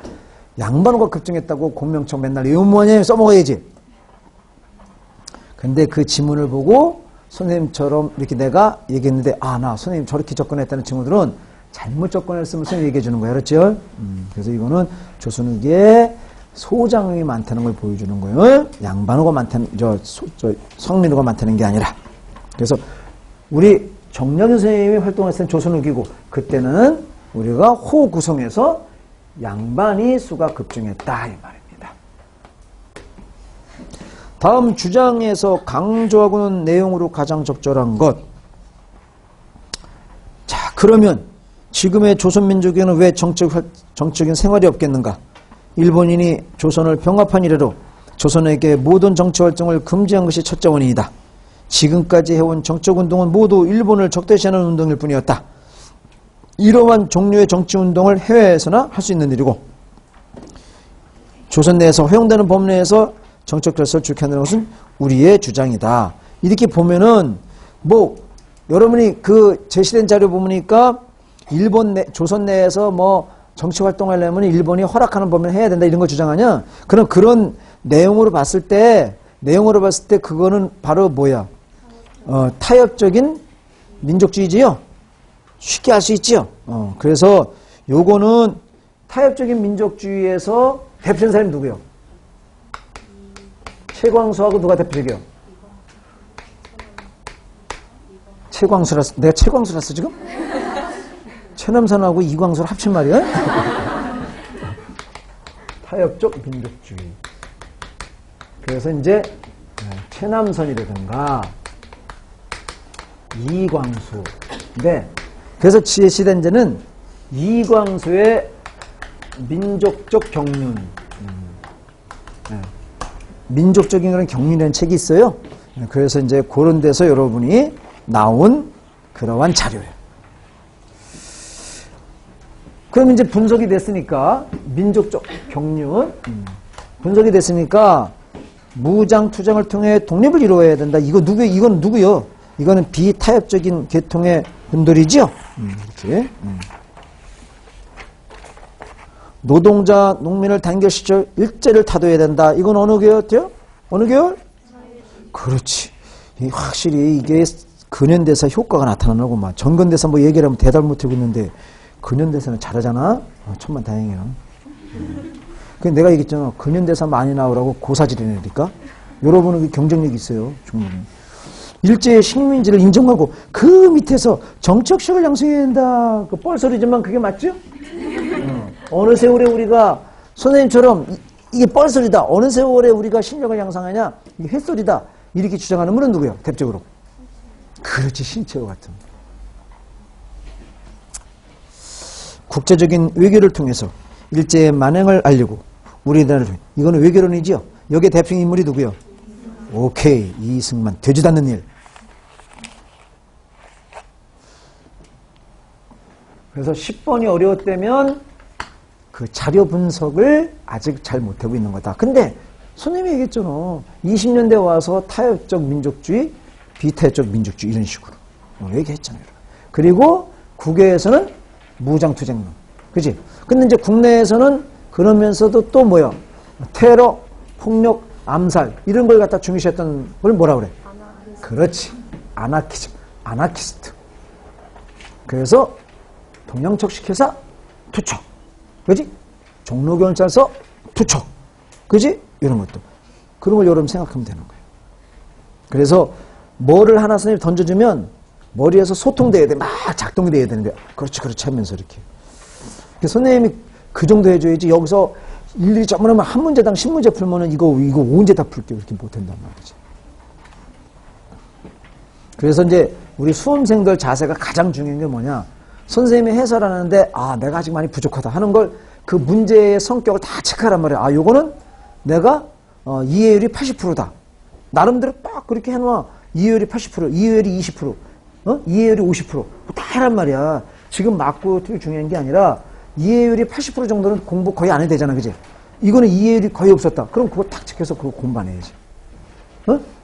양반호가 급증했다고 공명청 맨날 의원모에 써먹어야지. 근데 그 지문을 보고 선생님처럼 이렇게 내가 얘기했는데, 나 선생님 저렇게 접근했다는 친구들은 잘못 접근했으면 선생님 얘기해 주는 거야. 알았죠? 그래서 이거는 조선 후기에 소장이 많다는 걸 보여주는 거예요. 양반호가 많다는, 성민호가 많다는 게 아니라. 그래서 우리 정량윤 선생님이 활동했을 때는 조선 후기고, 그때는 우리가 호 구성해서 양반이 수가 급증했다, 이 말입니다. 다음 주장에서 강조하고는 내용으로 가장 적절한 것. 자, 그러면 지금의 조선민족에는 왜 정적인 생활이 없겠는가? 일본인이 조선을 병합한 이래로 조선에게 모든 정치활동을 금지한 것이 첫째 원인이다. 지금까지 해온 정적운동은 모두 일본을 적대시하는 운동일 뿐이었다. 이러한 종류의 정치운동을 해외에서나 할 수 있는 일이고, 조선 내에서 허용되는 법내에서 정책 질서를 주ಖ್하는 것은 우리의 주장이다. 이렇게 보면은 여러분이 그 제시된 자료 보니까 조선 내에서 정치 활동하려면 일본이 허락하는 법을 해야 된다, 이런 거 주장하냐? 그럼 그런 내용으로 봤을 때 그거는 바로 뭐야? 타협적인 민족주의지요? 쉽게 알 수 있지요? 그래서 요거는 타협적인 민족주의에서 대표적인 사람이 누구요? 최광수하고 누가 대표적이요? 내가 최광수라서 지금? 최남선하고 이광수를 합친 말이야? 타협적 민족주의. 그래서 이제 최남선이라든가 이광수. 네. 그래서 제시된 자는 이광수의 민족적 경륜. 민족적인 그런 경륜이라는 책이 있어요. 그래서 이제 그런 데서 여러분이 나온 그러한 자료예요. 그럼 이제 분석이 됐으니까, 민족적 경륜, 분석이 됐으니까, 무장, 투쟁을 통해 독립을 이루어야 된다. 이건 누구요? 이거는 비타협적인 계통의 분들이죠? 이렇게. 노동자, 농민을 단결시켜 일제를 타도해야 된다. 이건 어느 계열이요? 어느 계열? 그렇지. 확실히 이게 근현대사 효과가 나타나는구만. 전근대사 얘기를 하면 대답 못하고 있는데, 근현대사는 잘하잖아? 천만다행이야. 그래서 내가 얘기했잖아. 근현대사 많이 나오라고 고사질이니까. 여러분은 경쟁력이 있어요, 충분히. 일제의 식민지를 인정하고 그 밑에서 정책식을 양성해야 된다. 그 뻘소리지만 그게 맞죠? 어느 세월에 우리가 선생님처럼 이게 뻘소리다. 어느 세월에 우리가 실력을 양성하냐? 이게 햇소리다. 이렇게 주장하는 분은 누구예요? 대표적으로. 그렇지, 신채호 같은. 국제적인 외교를 통해서 일제의 만행을 알리고 우리나라를 통해. 이거는 외교론이지요. 여기에 대표 인물이 누구예요? 오케이, 이승만. 되지도 않는 일. 그래서 10번이 어려웠다면 그 자료 분석을 아직 잘 못하고 있는 거다. 근데 선생님이 얘기했잖아. 20년대 와서 타협적 민족주의, 비타협적 민족주의 이런 식으로 얘기했잖아요. 그리고 국외에서는 무장투쟁론. 그치? 근데 이제 국내에서는 그러면서도 또 뭐야? 테러, 폭력, 암살 이런 걸 갖다 중요시했던 걸 뭐라 그래? 아나키스트. 그렇지. 아나키즘. 아나키스트. 그래서 동양척식회사 투척. 그지? 종로경찰서 투척. 그지? 이런 것도. 그런 걸 여러분 생각하면 되는 거예요. 그래서 뭐를 하나 선생님이 던져주면 머리에서 소통돼야 돼. 막 작동이 돼야 되는데 그렇지 그렇지 하면서 이렇게. 선생님이 그 정도 해줘야지 여기서 일일이 전문하면 한 문제당 10문제 풀면은 이거 언제 다 풀게 이렇게 못한단 말이지. 그래서 이제 우리 수험생들 자세가 가장 중요한 게 뭐냐. 선생님이 해설하는데 내가 아직 많이 부족하다 하는 걸 그 문제의 성격을 다 체크하란 말이야. 요거는 내가 이해율이 80%다. 나름대로 딱 그렇게 해놔. 이해율이 80%, 이해율이 20%, 이해율이 50%. 다 하란 말이야. 지금 맞고 틀 중요한 게 아니라 이해율이 80% 정도는 공부 거의 안 해도 되잖아. 그지? 이거는 이해율이 거의 없었다. 그럼 그거 딱 체크해서 그거 공부 안 해야지.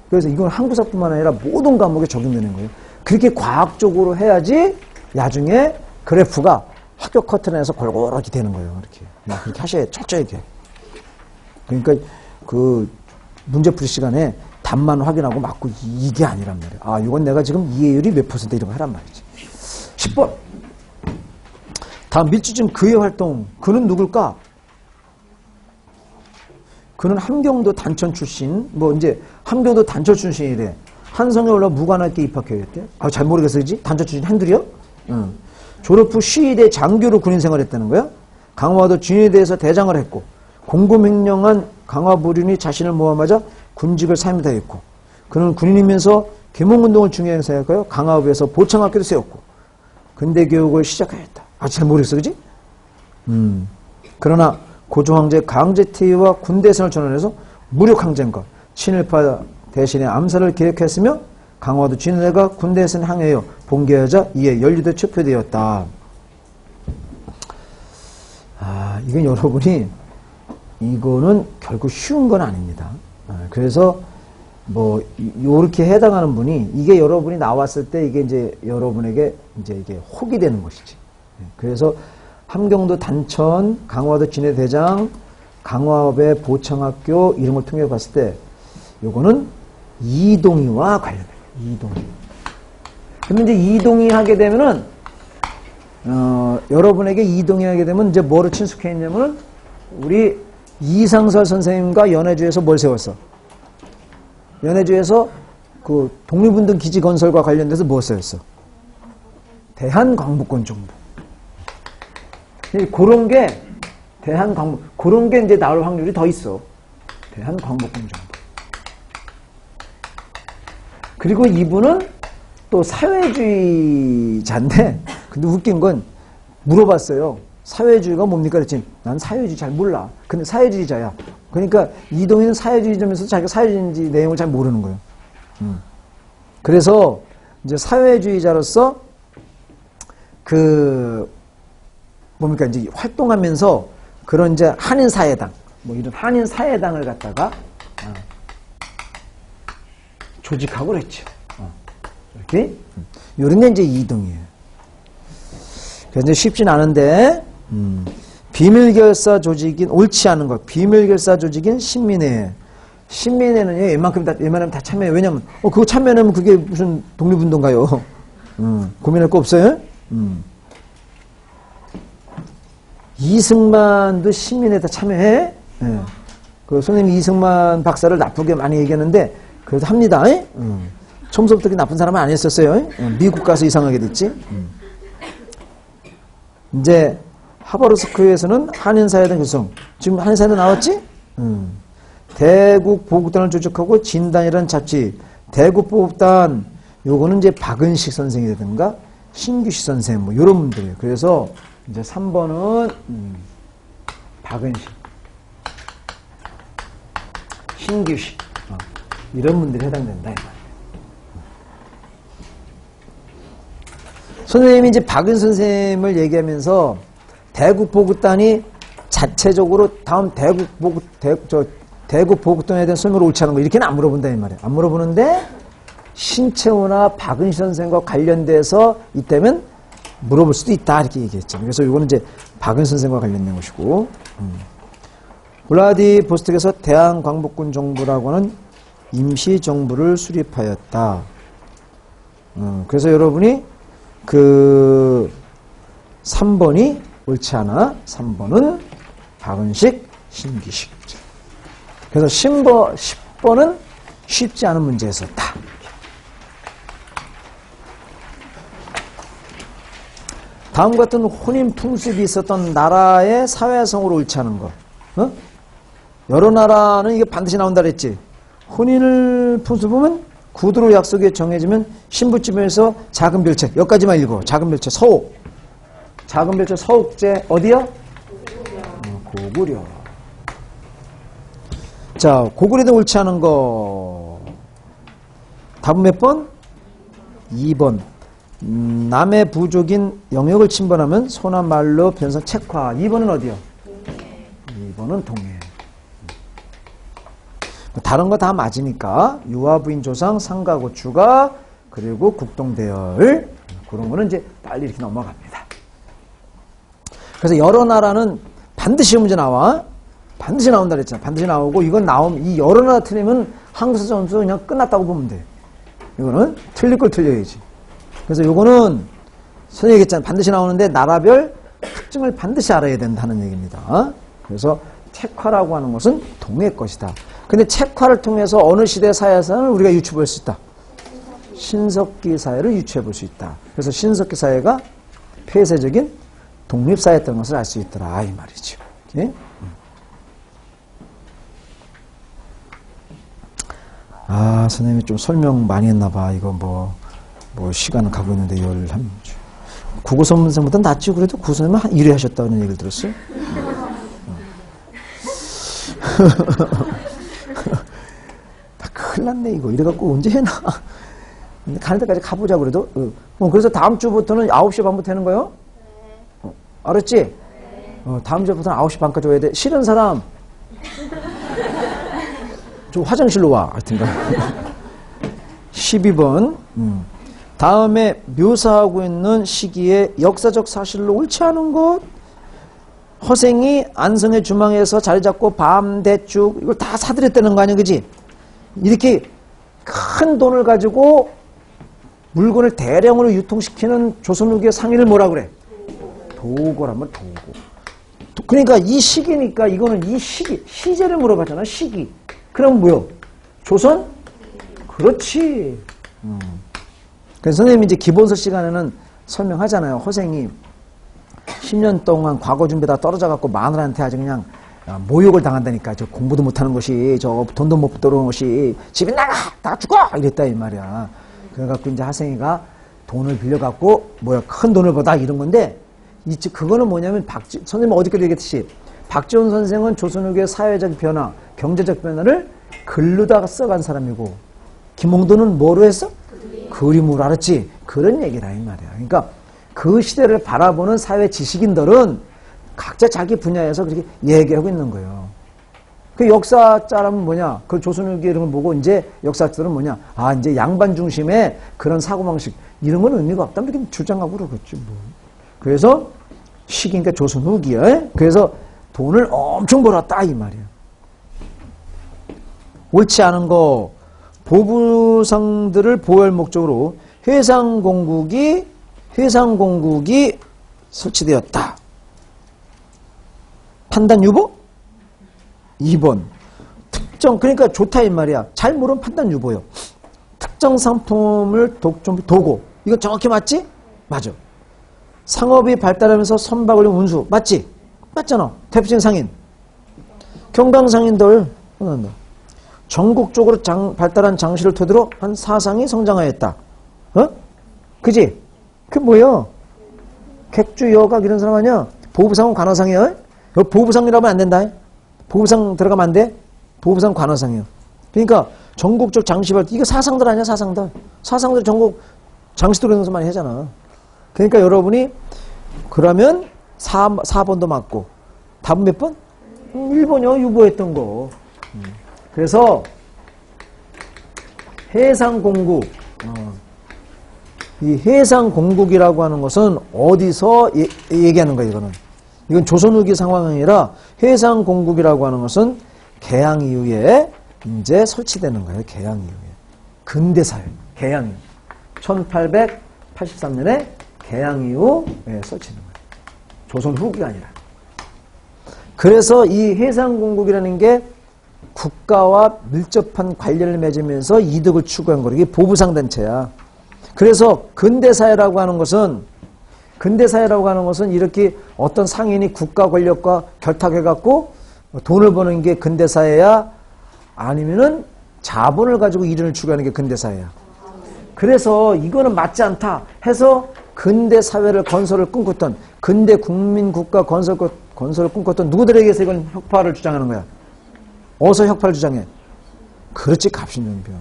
그래서 이건 한국사뿐만 아니라 모든 과목에 적용되는 거예요. 그렇게 과학적으로 해야지 나중에 그래프가 합격 커튼에서 골고루 되는 거예요. 이렇게. 그렇게 하셔야 철저히 이렇게. 그러니까 그 문제 풀이 시간에 답만 확인하고 맞고 이게 아니란 말이야. 이건 내가 지금 이해율이 몇 퍼센트 이런 거 하란 말이지. 10번. 다음 밀주즘 그의 활동. 그는 누굴까? 그는 함경도 단천 출신. 이제 함경도 단천 출신이래. 한성에 올라 무관학교에 입학해야겠대. 잘 모르겠어, 그지? 단천 출신 한둘이요? 응. 졸업 후 시위대 장교로 군인 생활했다는 거야. 강화도 진위대에서 대장을 했고 공고명령한 강화부륜이 자신을 모함하자 군직을 사임하였고 그는 군인이면서 계몽운동을 중요하게 행사했고요. 강화부에서 보창학교를 세웠고 근대교육을 시작하였다. 잘 모르겠어, 그지? 그러나 고조황제 강제퇴위와 군대선을 전환해서 무력항쟁과 친일파 대신에 암살을 계획했으며 강화도 진위대가 군대선 항해하여 봉기하자 이에 연루돼 체포되었다. 이건 여러분이 이거는 결국 쉬운 건 아닙니다. 그래서 요렇게 해당하는 분이 이게 여러분이 나왔을 때 이게 이제 여러분에게 이제 이게 혹이 되는 것이지. 그래서 함경도 단천, 강화도 진해대장, 강화읍의 보창학교 이런 걸 통해 봤을 때 요거는 이동희와 관련돼요. 이동희. 근데 이제 이동희 하게 되면은 여러분에게 이동희 하게 되면 이제 뭐로 친숙해 있냐면은 우리 이상설 선생님과 연해주에서 뭘 세웠어? 연해주에서 그 독립운동 기지 건설과 관련돼서 뭐 세웠어? 대한광복권 정부. 그런 게 그런 게 이제 나올 확률이 더 있어. 대한광복권 정부. 그리고 이분은 또 사회주의자인데, 근데 웃긴 건 물어봤어요. 사회주의가 뭡니까? 그랬더니 난 사회주의 잘 몰라. 근데 사회주의자야. 그러니까 이동희는 사회주의자면서 자기가 사회주의 내용을 잘 모르는 거예요. 그래서 이제 사회주의자로서 뭡니까? 이제 활동하면서 그런 이제 한인사회당, 이런 한인사회당을 갖다가 조직하고 그랬죠. 이렇게. 요런 게 이제 이동이에요. 그래서 이제 쉽진 않은데, 비밀결사 조직인, 옳지 않은 것, 비밀결사 조직인 신민회. 신민회는요, 웬만하면 다 참여해요. 왜냐면, 그거 참여하면 그게 무슨 독립운동가요? 고민할 거 없어요? 이승만도 신민회에 다 참여해? 네. 그 선생님 이승만 박사를 나쁘게 많이 얘기하는데, 그래도 합니다. 처음부터 그렇게 나쁜 사람은 아니었었어요. 미국 가서 이상하게 됐지. 이제 하버르스크에서는 한인사회당 구성. 지금 한인사회당 나왔지? 대국보국단을 조직하고 진단이라는 잡지. 대국보국단 요거는 이제 박은식 선생이라든가 신규식 선생 뭐 요런 분들이에요. 그래서 이제 3번은 박은식, 신규식 이런 분들이 해당된다. 선생님이 이제 박은 선생님을 얘기하면서 대국보국단이 자체적으로 다음 대국보국단에 대한 설명을 옳지 않은 거 이렇게는 안 물어본다 이 말이에요. 안 물어보는데 신채호나 박은식 선생과 관련돼서 이때면 물어볼 수도 있다 이렇게 얘기했죠. 그래서 이거는 이제 박은 선생과 관련된 것이고 블라디보스톡에서 대한광복군 정부라고 하는 임시정부를 수립하였다. 그래서 여러분이 그 3번이 옳지 않아. 3번은 박은식, 신규식. 그래서 10번은 쉽지 않은 문제였었다. 다음과 같은 혼인 풍습이 있었던 나라의 사회성으로 옳지 않은 거. 여러 나라는 이게 반드시 나온다 그랬지. 혼인을 풍습 보면 구두로 약속이 정해지면 신부집에서 작은 별채. 여기까지만 읽어. 작은 별채 서옥. 작은 별채 서옥제 어디요? 고구려. 자, 고구려도 옳지 않은 거. 답은 몇 번? 2번. 남의 부족인 영역을 침범하면 소나 말로 변성 책화. 2번은 어디요? 2번은 동해. 다른 거 다 맞으니까 유아부인 조상, 상가고추가 그리고 국동대열 그런 거는 이제 빨리 이렇게 넘어갑니다. 그래서 여러 나라는 반드시 시험 문제 나와. 반드시 나온다 그랬잖아. 반드시 나오고 이건 나오면 이 여러 나라 틀리면 한국사 점수 그냥 끝났다고 보면 돼. 이거는 틀릴 걸 틀려야지. 그래서 이거는 선생님이 얘기했잖아. 반드시 나오는데 나라별 특징을 반드시 알아야 된다는 얘기입니다. 그래서 책화라고 하는 것은 동해 것이다. 근데 책화를 통해서 어느 시대 사회에서는 우리가 유추볼 수 있다. 신석기 사회를 유추해 볼 수 있다. 그래서 신석기 사회가 폐쇄적인 독립사회였던 것을 알 수 있더라 이 말이죠. 오케이? 아 선생님이 좀 설명 많이 했나 봐. 이거 뭐 시간은 가고 있는데 국어 선생보다 낫지. 그래도 국어 선생님은 한 1회 하셨다는 얘기를 들었어요. 나 큰일 났네 이거. 이래갖고 언제 해나. 가는 데까지 가보자 그래도. 그래서 다음 주부터는 9시 반부터 하는 거요? 알았지? 다음 주부터는 9시 반까지 와야 돼. 싫은 사람 저 화장실로 와. 하여튼가 12번 다음에 묘사하고 있는 시기에 역사적 사실로 옳지 않은 것. 허생이 안성의 주망에서 자리 잡고 밤 대축 이걸 다 사들였다는 거 아니야, 그지? 이렇게 큰 돈을 가지고 물건을 대량으로 유통시키는 조선 후기의 상인을 뭐라 그래? 도고라면 도고. 그러니까 이 시기니까 이거는 이 시기 시제를 물어봤잖아. 시기. 그럼 뭐요? 조선? 그렇지. 그래서 선생님이 이제 기본서 시간에는 설명하잖아요. 허생이 10년 동안 과거 준비다 떨어져 갖고 마누라한테 아주 그냥 모욕을 당한다니까. 저 공부도 못하는 것이, 저 돈도 못 들어오는 것이, 집에 나가 죽어 이랬다 이 말이야. 그래갖고 이제 하생이가 돈을 빌려갖고 큰 돈을 벌다 이런 건데, 그거는 뭐냐면 선생님 어디까지 얘기했듯이 박지원 선생은 조선 후기의 사회적 변화, 경제적 변화를 글로다가 써간 사람이고, 김홍도는 뭐로 했어? 그림으로. 알았지? 그런 얘기라 이 말이야. 그러니까 그 시대를 바라보는 사회 지식인들은 각자 자기 분야에서 그렇게 얘기하고 있는 거예요. 그 역사자라면 뭐냐? 그 조선 후기 이런 걸 보고 이제 역사자들은 뭐냐? 아, 이제 양반 중심의 그런 사고방식 이런 건 의미가 없다 이렇게 주장하고 그러겠지 뭐. 그래서 시기니까 조선 후기에 그래서 돈을 엄청 벌었다 이 말이야. 옳지 않은 거. 보부상들을 보호할 목적으로 회상공국이 설치되었다. 판단 유보? 2번. 특정, 그러니까 좋다 이 말이야. 잘 모르면 판단 유보요. 특정 상품을 도고. 이거 정확히 맞지? 맞아. 상업이 발달하면서 선박 올린 운수. 맞지? 맞잖아. 대표적인 상인. 경강상인들. 전국적으로 발달한 장씨를 토대로 한 사상이 성장하였다. 어? 그지? 그 뭐야? 객주, 여각 이런 사람 아니야? 보부상은 관화상이야. 보부상이라고 하면 안 된다. 보부상 들어가면 안 돼? 보부상 관화상이야. 그러니까 전국적 장씨 발달, 이거 사상들 아니야, 사상들. 사상들 전국 장씨들 그런 거 많이 하잖아. 그러니까 여러분이 그러면 4번도 맞고 답은 몇 번? 1번이요. 유보했던 거. 그래서 해상공국, 이 해상공국이라고 하는 것은 어디서 얘기하는 거예요, 이거는. 이건 조선 후기 상황이 아니라 해상공국이라고 하는 것은 개항 이후에 이제 설치되는 거예요, 개항 이후에. 근대사회, 개항 이후. 1883년에 개항 이후에 설치는 거예요. 조선 후기가 아니라. 그래서 이 해상공국이라는 게 국가와 밀접한 관련을 맺으면서 이득을 추구한 거예요. 이게 보부상 단체야. 그래서 근대사회라고 하는 것은 이렇게 어떤 상인이 국가 권력과 결탁해갖고 돈을 버는 게 근대사회야? 아니면은 자본을 가지고 이윤을 추구하는 게 근대사회야. 그래서 이거는 맞지 않다 해서 근대사회를 건설을 꿈꿨던, 근대 국민국가 건설을 꿈꿨던 누구들에게서 이건 혁파를 주장하는 거야. 어서 혁파를 주장해? 그렇지, 갑신정변.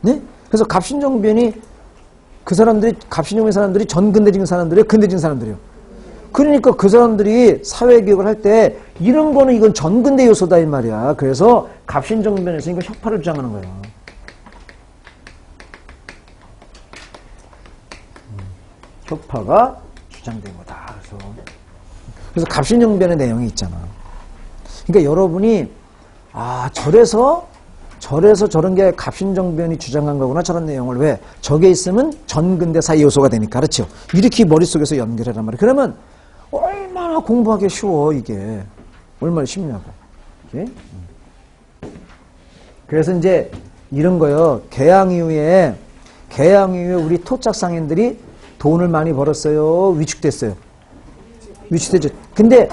네? 그래서 갑신정변이 갑신정변 사람들이 전근대적인 사람들이에요, 근대적인 사람들이에요. 그러니까 그 사람들이 사회개혁을 할 때 이런 거는 이건 전근대 요소다 이 말이야. 그래서 갑신정변에서 이거 혁파를 주장하는 거야. 혁파가 주장된 거다. 그래서 갑신정변의 내용이 있잖아. 그러니까 여러분이 절에서 저런 게 갑신정변이 주장한 거구나, 저런 내용을. 왜? 저게 있으면 전근대사의 요소가 되니까. 그렇죠? 이렇게 머릿속에서 연결하란 말이야. 그러면 얼마나 공부하기 쉬워, 이게. 얼마나 쉽냐고. 이게? 그래서 이제 이런 거요. 개항 이후에 우리 토착상인들이 돈을 많이 벌었어요? 위축됐어요? 위축됐죠. 근데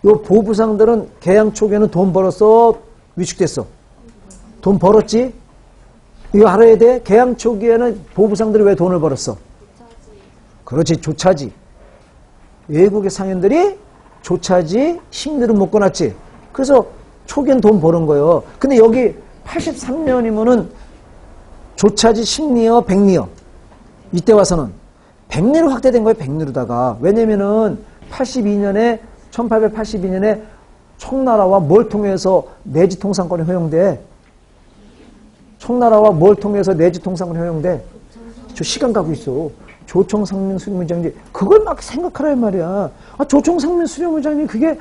요 보부상들은 개항 초기에는 돈 벌었어? 위축됐어? 돈 벌었지? 이거 알아야 돼. 개항 초기에는 보부상들이 왜 돈을 벌었어? 그렇지, 조차지. 외국의 상인들이 조차지 심리를 못 꺼놨지. 그래서 초기엔 돈 버는 거예요. 근데 여기 83년이면은 조차지 심리여, 백리여. 이때 와서는 백리로 확대된 거예요, 백리로다가. 왜냐면은 1882년에 청나라와 뭘 통해서 내지 통상권이 허용돼? 청나라와 뭘 통해서 내지 통상권이 허용돼? 저 시간 가고 있어. 조총상민 수령무장지. 그걸 막 생각하란 말이야. 조총상민 수령무장지 그게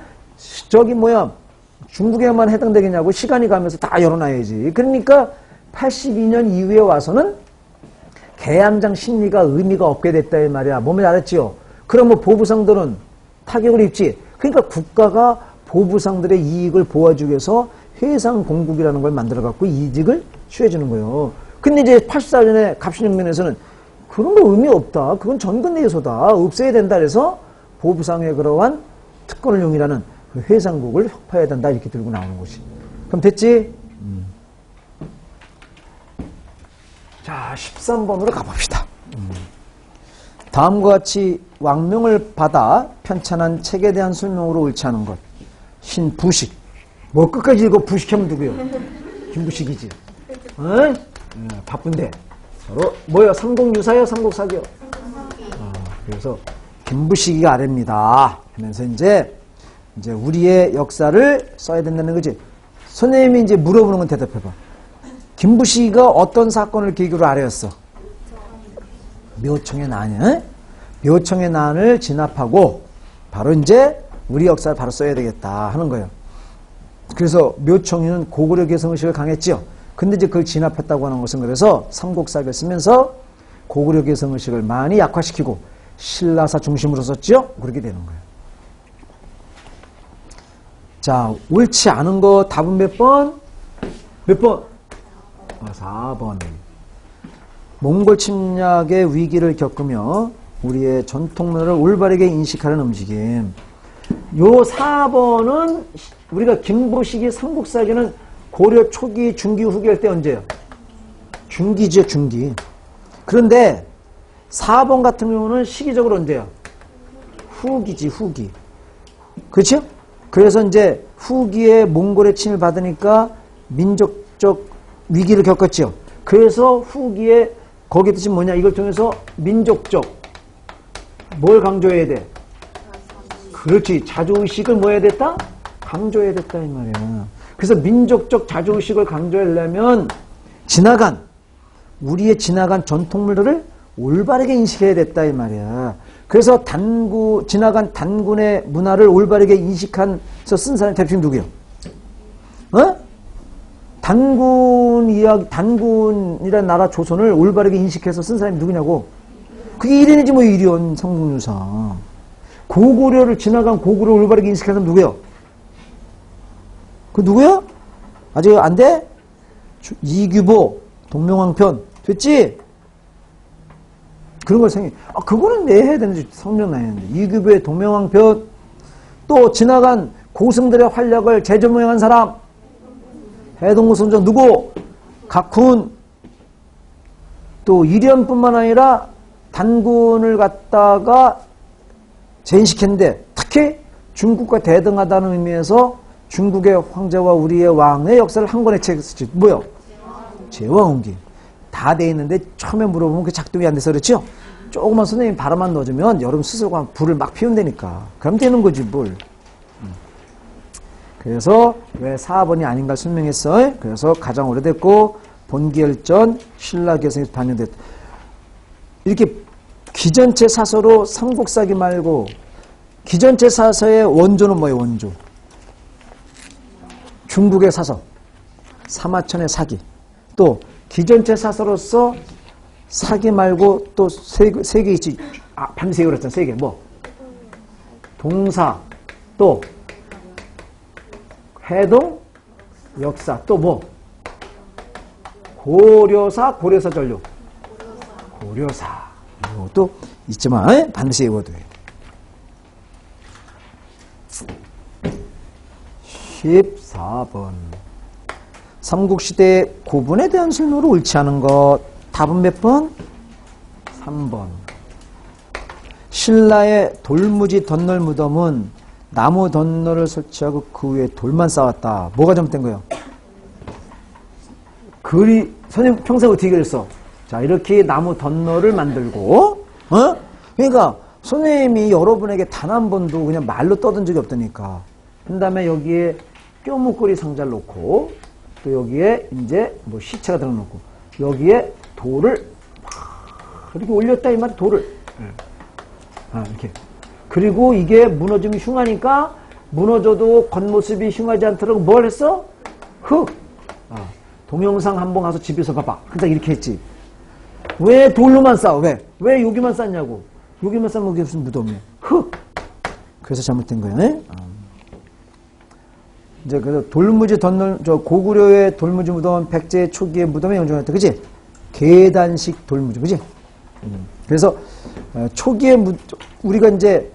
중국에만 해당되겠냐고. 시간이 가면서 다 열어놔야지. 그러니까 82년 이후에 와서는 개항장 심리가 의미가 없게 됐다 이 말이야. 몸에 알았지요? 그럼 뭐 보부상들은 타격을 입지. 그러니까 국가가 보부상들의 이익을 보호하기 위해서 해상공국이라는 걸 만들어갖고 이익을 취해주는 거예요. 근데 이제 84년에 갑신정변에서는 그런 거 의미 없다. 그건 전근대 요소다. 없애야 된다. 그래서 보부상의 그러한 특권을 용이라는 그 해상국을 혁파해야 된다. 이렇게 들고 나오는 것이. 그럼 됐지? 자, 13번으로 가봅시다. 다음과 같이 왕명을 받아 편찬한 책에 대한 설명으로 옳지 않은 것. 신부식. 뭐 끝까지 읽어. 부식하면 누구요? 김부식이지. 어? 바쁜데. 바로 뭐야? 삼국유사요? 삼국사기요? 그래서 김부식이가 아래입니다. 하면서 이제 우리의 역사를 써야 된다는 거지. 선생님이 이제 물어보는 건 대답해봐. 김부식이가 어떤 사건을 계기로 아래였어? 묘청의 난이야? 묘청의 난을 진압하고 바로 이제 우리 역사를 바로 써야 되겠다 하는 거예요. 그래서 묘청이는 고구려 개성의식을 강했죠. 근데 이제 그걸 진압했다고 하는 것은 그래서 삼국사를 쓰면서 고구려 개성의식을 많이 약화시키고 신라사 중심으로 썼죠. 그렇게 되는 거예요. 자, 옳지 않은 거 답은 몇 번? 몇 번? 4번. 몽골 침략의 위기를 겪으며 우리의 전통문화를 올바르게 인식하는 움직임. 요 4번은 우리가 김부식이 삼국사기는 고려 초기, 중기, 후기 할 때 언제요? 중기죠, 중기. 그런데 4번 같은 경우는 시기적으로 언제요? 후기지, 후기. 그렇죠? 그래서 이제 후기에 몽골의 침을 받으니까 민족적 위기를 겪었죠. 그래서 후기에 거기에 뜻이 뭐냐? 이걸 통해서 민족적 뭘 강조해야 돼? 그렇지. 자주의식을 뭐 해야 됐다? 강조해야 됐다 이 말이야. 그래서 민족적 자주의식을 강조하려면 우리의 지나간 전통물들을 올바르게 인식해야 됐다 이 말이야. 그래서 지나간 단군의 문화를 올바르게 인식해서 쓴 사람이 대표님 누구요? 어? 단군이란 나라 조선을 올바르게 인식해서 쓴 사람이 누구냐고? 그게 일인이지 뭐 일이온 성공유사. 고구려를 지나간 고구려를 올바르게 인식해서 누구요? 그 누구야? 아직 안 돼? 이규보, 동명왕편. 됐지? 그런 걸 그거는 내 해야 되는지 성명 나야 되는데. 이규보의 동명왕편. 또 지나간 고승들의 활약을 재조명한 사람. 해동구 선조 누구? 각훈. 또 이련뿐만 아니라 단군을 갖다가 재인식했는데 특히 중국과 대등하다는 의미에서 중국의 황제와 우리의 왕의 역사를 한 권에 책에 쓰지. 뭐요? 제왕홍기. 다 돼 있는데 처음에 물어보면 그 작동이 안 돼서 그렇죠? 조금만 선생님이 바람만 넣어주면 여러분 스스로가 불을 막 피운다니까. 그럼 되는 거지 뭘. 그래서 왜 4번이 아닌가 설명했어. 그래서 가장 오래됐고 본기열전 신라기에서 반영됐다. 이렇게 기전체 사서로 삼국사기 말고 기전체 사서의 원조는 뭐예요? 원조. 중국의 사서. 사마천의 사기. 또 기전체 사서로서 사기 말고 또 세 개 있지. 반드시 세 개 그랬잖아. 세 개. 뭐? 동사. 또 해동. 역사. 또 뭐? 고려사. 고려사 전류. 고려사. 이것도 있지만 반드시 외워둬야 돼. 14번. 삼국시대의 고분에 대한 설명으로 옳지 않은 것. 답은 몇 번? 3번. 신라의 돌무지 덧널 무덤은 나무 덧널을 설치하고 그 위에 돌만 쌓았다. 뭐가 잘못된 거예요? 선생님 평소에 어떻게 그랬어? 자, 이렇게 나무 덧널을 만들고, 그러니까 선생님이 여러분에게 단 한 번도 그냥 말로 떠든 적이 없다니까. 그 다음에 여기에 뼈목걸이 상자를 놓고, 또 여기에 이제 뭐 시체가 들어놓고, 여기에 돌을 이렇게 올렸다 이 말. 돌을 이렇게. 그리고 이게 무너지면 흉하니까 무너져도 겉모습이 흉하지 않도록 뭘 했어? 흙. 동영상 한번 가서 집에서 봐봐. 그러니까 이렇게 했지. 왜 돌로만 쌓아? 왜 여기만 쌓냐고. 여기만 쌓으면 여기 무슨 무덤이야. 흙. 그래서 잘못된 거예요. 이제 그래서 돌무지 덧널, 고구려의 돌무지 무덤은 백제 초기의 무덤에 연중했다. 그지? 계단식 돌무지. 그지? 그래서 초기의 우리가 이제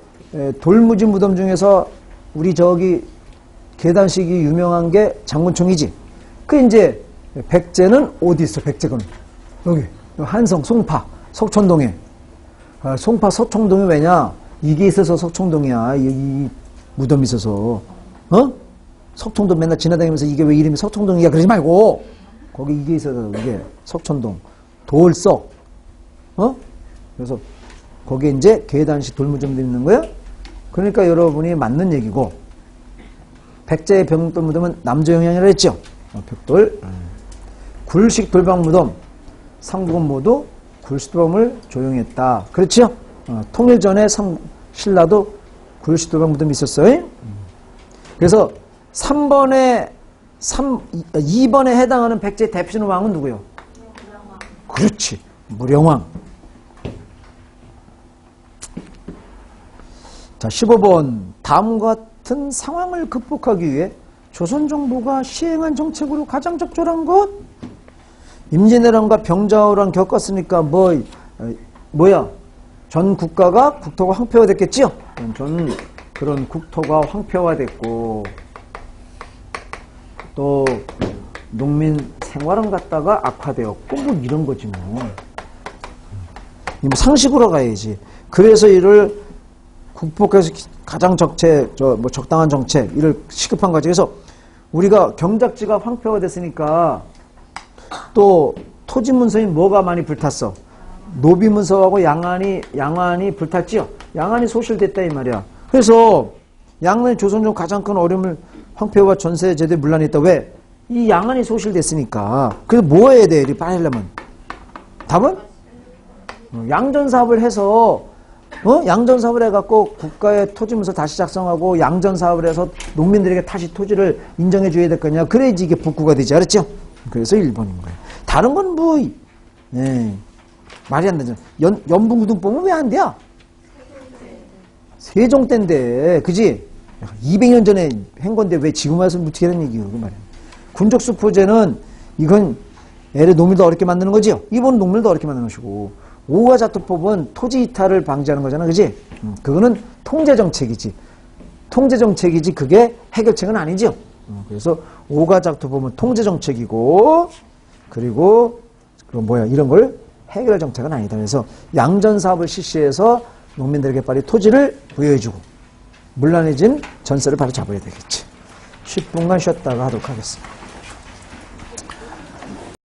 돌무지 무덤 중에서 우리 저기 계단식이 유명한 게 장군총이지. 그 이제 백제는 어디 있어? 백제는 여기 한성, 송파, 석촌동에. 송파, 석촌동이 왜냐? 이게 있어서 석촌동이야. 이 무덤이 있어서. 석촌동 맨날 지나다니면서 이게 왜 이름이 석촌동이야? 그러지 말고 거기 이게 있어서 이게 석촌동 돌석. 그래서 거기에 이제 계단식 돌무덤도 있는 거예요. 그러니까 여러분이 맞는 얘기고, 백제의 벽돌 무덤은 남조 영향이라 했죠. 벽돌. 굴식 돌방 무덤. 삼국은 모두 굴식 돌방을 조용했다. 그렇죠? 통일 전에 신라도 굴식 돌방 무덤이 있었어요. 그래서 2번에 해당하는 백제의 대표적인 왕은 누구요? 무령왕. 그렇지. 무령왕. 자, 15번. 다음과 같은 상황을 극복하기 위해 조선정부가 시행한 정책으로 가장 적절한 것? 임진왜란과 병자호란 겪었으니까 뭐야? 전 국가가 국토가 황폐화됐겠지요? 그런 국토가 황폐화됐고, 또 농민 생활은 갖다가 악화되었고 뭐 이런 거지 뭐. 뭐 상식으로 가야지. 그래서 이를 국복해서 가장 적당한 정책, 이를 시급한 거지. 그래서 우리가 경작지가 황폐화 됐으니까 또 토지 문서인 뭐가 많이 불탔어? 노비 문서하고 양안이 불탔지요. 양안이 소실됐다 이 말이야. 그래서 양안이 조선족 가장 큰 어려움을 황폐화 전세 제도에 문란이 있다. 왜? 이 양안이 소실됐으니까. 그래서 뭐 해야 돼? 이리 빨리 하려면. 답은? 양전사업을 해서 양전사업을 해갖고 국가의 토지문서 다시 작성하고 양전사업을 해서 농민들에게 다시 토지를 인정해 줘야 될 거냐. 그래야지 이게 복구가 되지. 알았죠? 그래서 1번인 거예요. 다른 건 뭐 말이 안 되잖아. 연분구등법은 왜 안 돼요? 세종 때인데 그지? 200년 전에 한 건데 왜 지금 와서 어떻게 하는 얘기예요? 그 말이야. 군적수포제는 이건 애를 농민도 어렵게 만드는 거지요. 이번은 농민도 어렵게 만드는 것이고, 오가자투법은 토지 이탈을 방지하는 거잖아, 그지? 그거는 통제정책이지. 통제정책이지 그게 해결책은 아니죠. 그래서 오가자투법은 통제정책이고, 그리고 이런 걸 해결 정책은 아니다. 그래서 양전사업을 실시해서 농민들에게 빨리 토지를 부여해주고 문란해진 전세를 바로 잡아야 되겠지. 10분간 쉬었다가 하도록 하겠습니다.